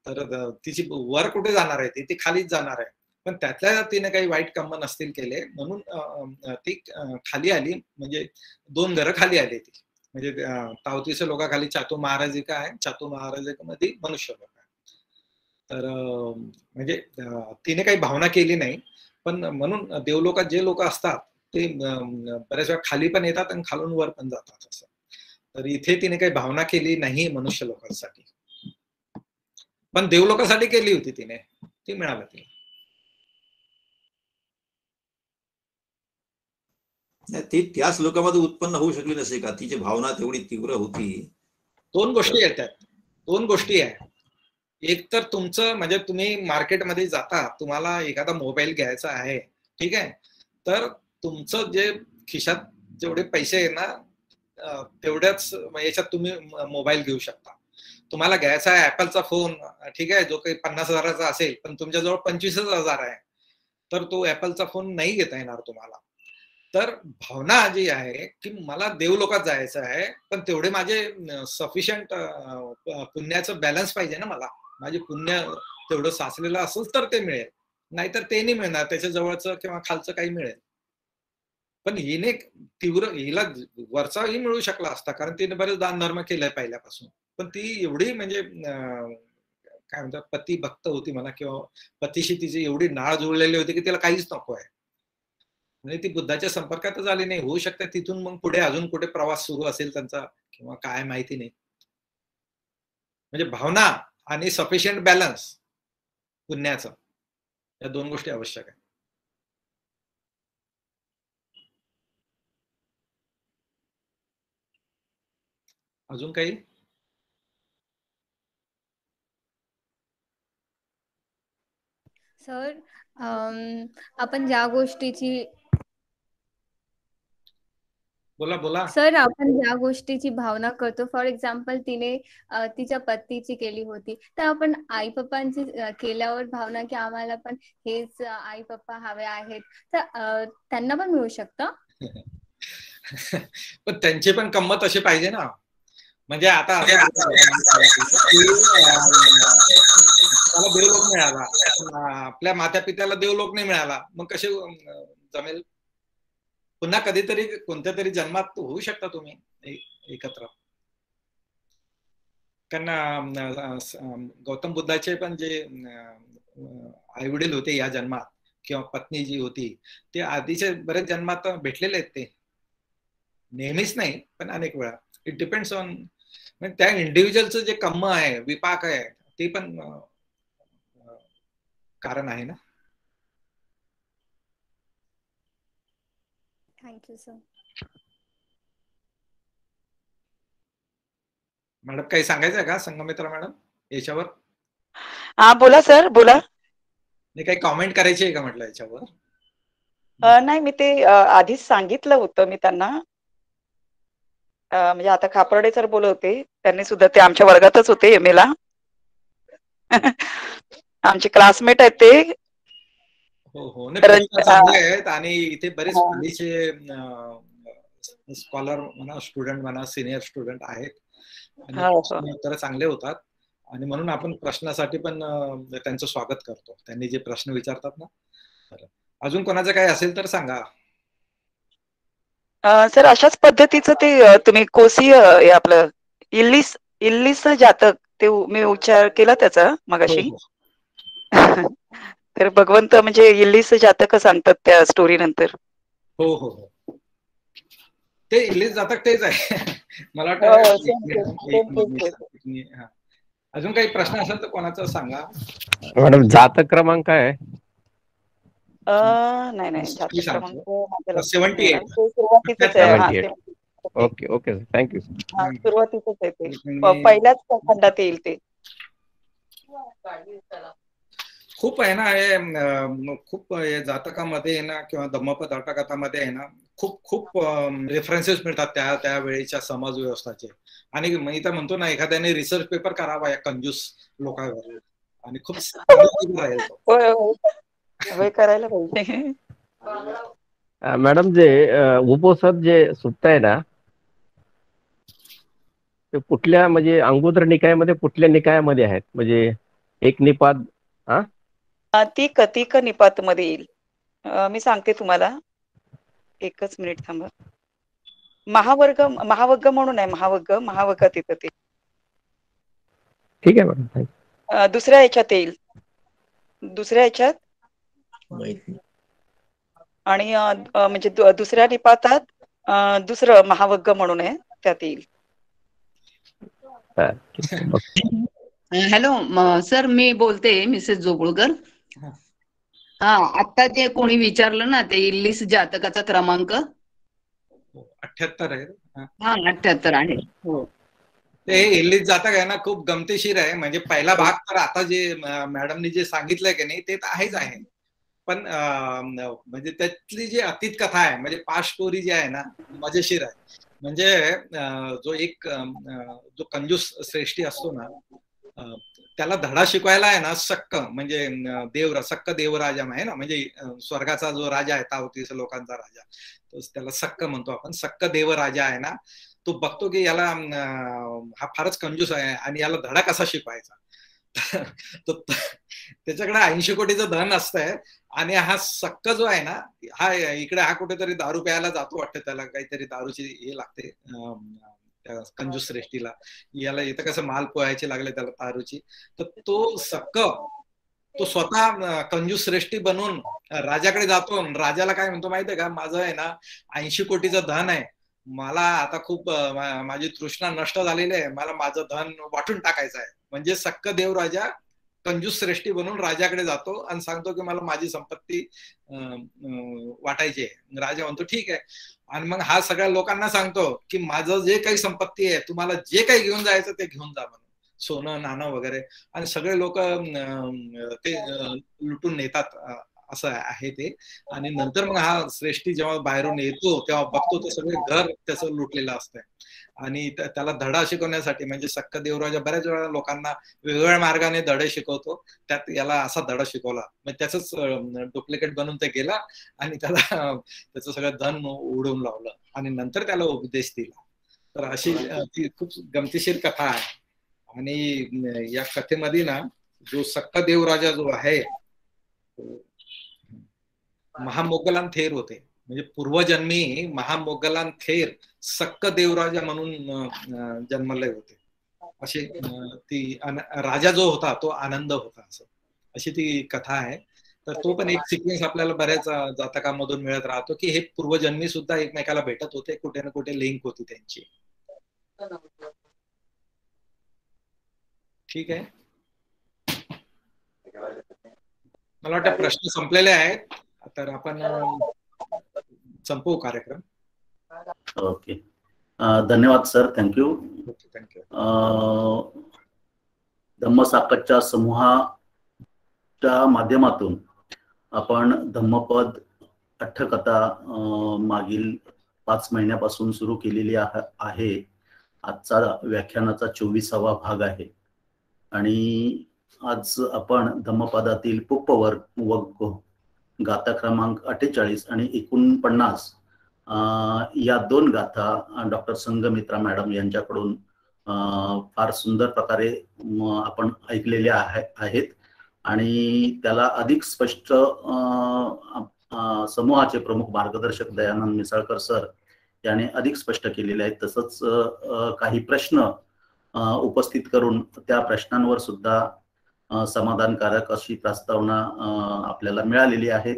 तर तिची वर कुठे जाणार आहे? ती खालीच जाणार आहे. पण त्यातल्या तिने काही वाईट कर्म नसतील केले म्हणून ती खाली आली, म्हणजे 2 घरं खाली आली ती. म्हणजे 34 लोकांखाली चातू महाराजिका आहे, चातू महाराजिकामध्ये मनुष्य लोक आहे. तर म्हणजे तिने काही भावना केली नाही, पण म्हणून देवलोकात जे लोक असतात ते बऱ्याच वेळा खाली पण येतात आणि खालून वर पण जातात असं. तर इथे तिने काही भावना केली नाही मनुष्य लोकांसाठी, पण देवलोकासाठी केली होती तिने, ती मिळालं तिला. ती त्याच लोकांमध्ये उत्पन्न होऊ शकली नसे का? तिची भावना तेवढी तीव्र होती. 2 गोष्टी येतात, 2 गोष्टी आहेत. एक तर तुमचं म्हणजे तुम्ही मार्केटमध्ये जाता, तुम्हाला एखादा मोबाईल घ्यायचा आहे, ठीक आहे, तर तुमचं जे खिशात जेवढे पैसे आहे ना तेवढ्याच याच्यात तुम्ही मोबाईल घेऊ शकता. तुम्हाला घ्यायचा आहे ऍपलचा फोन, ठीक आहे, जो काही 50,000चा असेल, पण तुमच्याजवळ 25,000 आहे, तर तो ऍपलचा फोन नाही घेता येणार तुम्हाला. तर भावना जी आहे की मला देवलोकात जायचं आहे, पण तेवढे माझे सफिशियंट पुण्याचं बॅलन्स पाहिजे ना, मला माझे पुण्य तेवढं साचलेलं असेल तर ते मिळेल, नाहीतर ते नाही मिळणार, त्याच्या जवळचं किंवा खालचं काही मिळेल. पण हिने तीव्र, हिला वरचाही मिळू शकला असता, कारण तिने बरेच दान धर्म केलाय पहिल्यापासून, पण ती एवढी म्हणजे काय म्हणतात पती भक्त होती म्हणा, किंवा पतीशी तिची एवढी नाळ जुळलेली होती की तिला काहीच नको आहे. म्हणजे ती बुद्धाच्या संपर्कातच आली नाही. होऊ शकते तिथून मग पुढे अजून कुठे प्रवास सुरू असेल त्यांचा, किंवा काय माहिती नाही. म्हणजे भावना आणि सफिशियंट बॅलन्स पुण्याचं, या 2 गोष्टी आवश्यक आहे. अजून काही? सर आपण ज्या गोष्टीची बोला बोला सर, आपण ज्या गोष्टीची भावना करतो, फॉर एक्झाम्पल तिने तिच्या पतीची केली होती, तर आपण आई पप्पांची केल्यावर भावना की आम्हाला पण हेच आई पप्पा हवे आहेत, तर त्यांना पण मिळू शकतं. पण त्यांची पण किंमत अशी पाहिजे ना. म्हणजे आता त्याला देवलोक मिळाला, आपल्या माता पित्याला देवलोक नाही मिळाला, मग कसे जमेल? पुन्हा कधीतरी कोणत्या तरी जन्मात होऊ शकता तुम्ही एकत्र. कारण गौतम बुद्धाचे पण जे आई वडील होते या जन्मात, किंवा पत्नी जी होती, ते आधीचे बरेच जन्मात भेटलेले आहेत. ते नेहमीच नाही, पण अनेक वेळा. इट डिपेंड्स ऑन त्या इंडिव्हिज्युअलचं जे कर्म आहे, विपाक आहे, ते पण कारण आहे ना. Thank you sir. मॅडम काही सांगायचं आहे का संघमित्रा मॅडम याच्यावर? हा बोला सर, बोला. नाही काही कॉमेंट करायची आहे का म्हटलं याच्यावर? नाही मी ते आधीच सांगितलं होतं मी त्यांना. म्हणजे आता खापर्डे सर बोलत होते, त्यांनी सुद्धा, ते आमच्या वर्गातच होते एम ला. आमचे क्लासमेट आहेत ते. हो हो, नाही प्रश्न चांगले आहेत आणि इथे बरेच हल्लीचे स्कॉलर म्हणा, स्टुडंट म्हणा, सिनियर स्टुडंट आहेत आणि उत्तर चांगले होतात आणि म्हणून आपण प्रश्नासाठी पण त्यांचं स्वागत करतो, त्यांनी जे प्रश्न विचारतात ना. अजून कोणाचं काही असेल तर सांगा. सर अशाच पद्धतीचं ते तुम्ही कोसी आपलं इल्लिस जातक ते मी उच्चार केला त्याचा मगाशी. तर भगवंत म्हणजे इल्लिस जातक सांगतात त्या स्टोरी नंतर. हो हो हो, ते इल्लिस जातक तेच आहे. मला वाटतं. अजून काही प्रश्न असेल तर कोणाचा सांगा. मॅडम जातक क्रमांक काय आहे? नाही नाही, जातक क्रमांक 78. Okay okay sir, thank you. सुरुवातीच आहे ते, पहिल्याच खंडात येईल ते. खूप आहे ना हे, खूप जातकामध्ये आहे ना किंवा धम्मपदाटकथामध्ये आहे ना, खूप खूप रेफरन्सेस मिळतात त्या वेळेच्या समाज व्यवस्थाचे. आणि मी तर म्हणतो ना, एखाद्याने रिसर्च पेपर करावा या कंजूस लोकांवर आणि खूप करायला पाहिजे. मॅडम जे उपोषद जे सुट्ट आहे ना, ते कुठल्या म्हणजे अंगुत्र निकायामध्ये कुठल्या निकायामध्ये आहेत? म्हणजे एक निपात तीक निपात मध्ये येईल. मी सांगते तुम्हाला, एकच मिनिट थांबा. महावग्ग म्हणून आहे, महावग्ग तिथं ते. ठीक आहे मॅडम. दुसऱ्या ह्याच्यात येईल, दुसऱ्या ह्याच्यात. आणि म्हणजे दुसऱ्या निपातात दुसरं महावग्ग म्हणून आहे, त्यात येईल. हॅलो सर, मी बोलते मिसेस जोगळकर. हा, आता ते कोणी विचारलं ना, ते इल्लिस जातकाचा क्रमांक 78 आहे. हा 78 आहे. हो, ते इल्लिस जातक आहे ना, खूप गमतीशीर आहे. म्हणजे पहिला भाग तर आता जे मॅडमनी जे सांगितलंय की नाही, ते तर आहेच आहे. पण म्हणजे त्यातली जी अतीत कथा आहे, म्हणजे पास्ट स्टोरी जी आहे ना, मजेशीर आहे. म्हणजे जो कंजूस श्रेष्ठी असतो ना, त्याला धडा शिकवायला आहे ना, सक्क देवराजा आहे ना, म्हणजे स्वर्गाचा जो राजा आहे, 33 लोकांचा राजा, तो त्याला सक्क म्हणतो आपण. सक्क देवराजा आहे ना, तो बघतो की याला हा फारच कंजूस आहे आणि याला धडा कसा शिकवायचा. त्याच्याकडे 80 कोटीचं धन असतंय आणि हा सक्क जो आहे ना, हा कुठेतरी दारू प्यायला जातो वाटतं, त्याला काहीतरी दारूची हे लागते कंजूस श्रेष्ठीला. याला इथं कसं माल पोहायचे लागले त्याला दारूची. तर तो सक्क तो स्वतः कंजूस श्रेष्ठी बनून राजाकडे जातो. राजाला काय म्हणतो माहितीये का, माझं आहे ना 80 कोटीचं धन आहे, मला आता खूप माझी तृष्णा नष्ट झालेली आहे, मला माझं धन वाटून टाकायचं आहे. म्हणजे सक्क देवराजा कंजूस श्रेष्ठी बनून राजाकडे जातो आणि सांगतो की मला माझी संपत्ती वाटायची आहे. राजा म्हणतो ठीक आहे. आणि मग हा सगळ्या लोकांना सांगतो की माझं जे काही संपत्ती आहे, तुम्हाला जे काही घेऊन जायचं ते घेऊन जा म्हणून, सोनं नाणं वगैरे. आणि सगळे लोक ते लुटून नेतात, असं आहे ते. आणि नंतर मग हा श्रेष्ठी जेव्हा बाहेरून येतो तेव्हा बघतो ते सगळे घर त्याचं लुटलेलं असतंय. आणि त्याला धडा शिकवण्यासाठी, म्हणजे सक्क देवराजा बऱ्याच वेळा लोकांना वेगवेगळ्या मार्गाने धडे शिकवतो, त्यात याला असा धडा शिकवला. म्हणजे त्याच डुप्लिकेट बनून ते गेला आणि त्याचं सगळं धन उडवून लावलं आणि नंतर त्याला उपदेश दिला. तर अशी ती खूप गमतीशीर कथा आहे. आणि या कथेमध्ये ना, जो सक्क देवराजा जो आहे, महामोगलान थेर होते. म्हणजे पूर्वजन्मी महामोगलान थेर सक्क देवराजा म्हणून जन्मले होते. अशी ती राजा जो होता तो आनंद होता, असं अशी ती कथा आहे. तर तो पण एक सिक्वेन्स आपल्याला बऱ्याच जातकांमधून मिळत राहतो की हे पूर्वजन्मी सुद्धा एकमेकाला भेटत होते, कुठे ना कुठे लिंक होती त्यांची. ठीक आहे, मला वाटतं प्रश्न संपलेले आहेत. तर आपण संपवू कार्यक्रम. ओके, धन्यवाद सर, थँक्यू. थँक्यू. धम्मसाकटच्या समूहाच्या माध्यमातून आपण धम्मपद अठ्ठकथा मागील 5 महिन्यापासून सुरू केलेली आहे. आजचा व्याख्यानाचा 24वा भाग आहे आणि आज आपण धम्मपदातील पुप्पवर्ग गाथा क्रमांक 48 आणि 49 या 2 गाथा डॉक्टर संघमित्रा मॅडम यांच्याकडून फार सुंदर प्रकारे आपण ऐकलेल्या आहेत आणि त्याला अधिक स्पष्ट समूहाचे प्रमुख मार्गदर्शक दयानंद मिसाळकर सर याने अधिक स्पष्ट केलेले आहेत. तसंच काही प्रश्न उपस्थित करून त्या प्रश्नांवर सुद्धा समाधानकारक अशी प्रस्तावना आपल्याला मिळालेली आहे.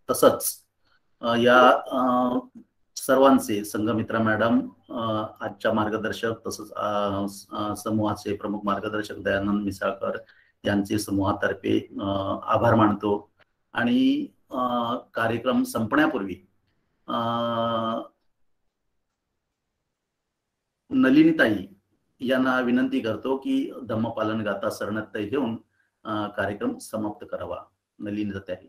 तसंच या सर्वांचे संघमित्रा मॅडम आजच्या मार्गदर्शक तसंच समूहाचे प्रमुख मार्गदर्शक दयानंद मिसाळकर यांचे समूहातर्फे आभार मानतो आणि कार्यक्रम संपण्यापूर्वी नलिनीताई यांना विनंती करतो की धम्मपालन गाथा शरणत्य घेऊन कार्यक्रम समाप्त करावा. नलिनीताई.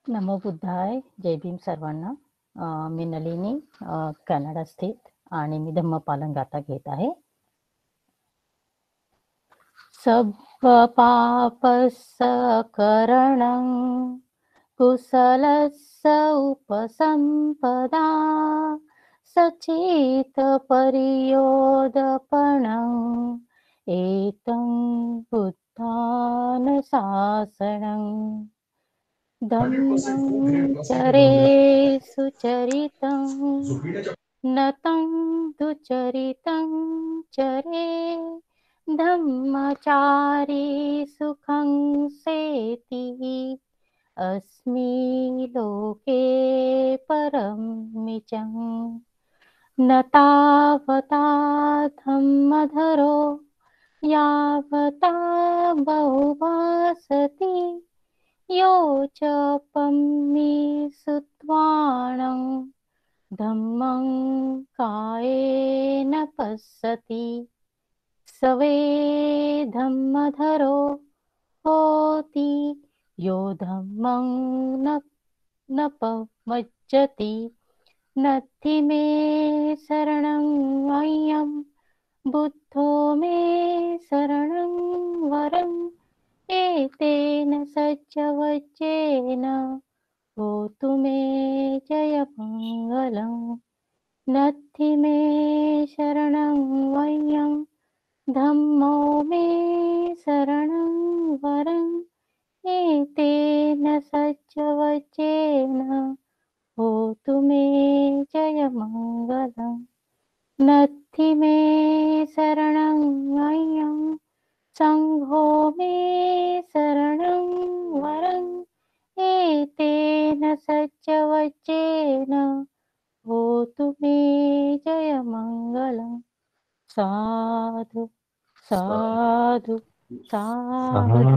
नमो बुद्धाय. जय भीम सर्वांना. मी नलिनी, कॅनडा स्थित, आणि मी धम्मपालन गाथा घेत आहे. सब पापसकरणं कुशलस्य उपसंपदा सचित परियोदपणं एतं बुद्धानुशासनं धम्मं चरे सुचरितं नतं दुचरितं चरे धम्मचारी सुखं सेति अस्मि लोके परमिचं न तावता धम्मधरो यावता बहुभासति यो जपमि सुत्वाणं धम्मं कायेन पश्यति सवे धम्मधरो होति यो धम्मं नपमज्जति नत्थि मे शरणं अयं बुद्धो मे शरणं वरम् एतेन सज्जवज्जेन होतु मे जयमङ्गलं नत्थि मे शरणं वयं धम्मो मे शरणं वरम् एतेन सज्जवज्जेन होतु मे जयमङ्गलं नत्थि मे शरणं अयं संघो मे शरणं वरम् एतेन सज्जवज्जेन होतु मे जयमङ्गलं. साधु साधु साधु.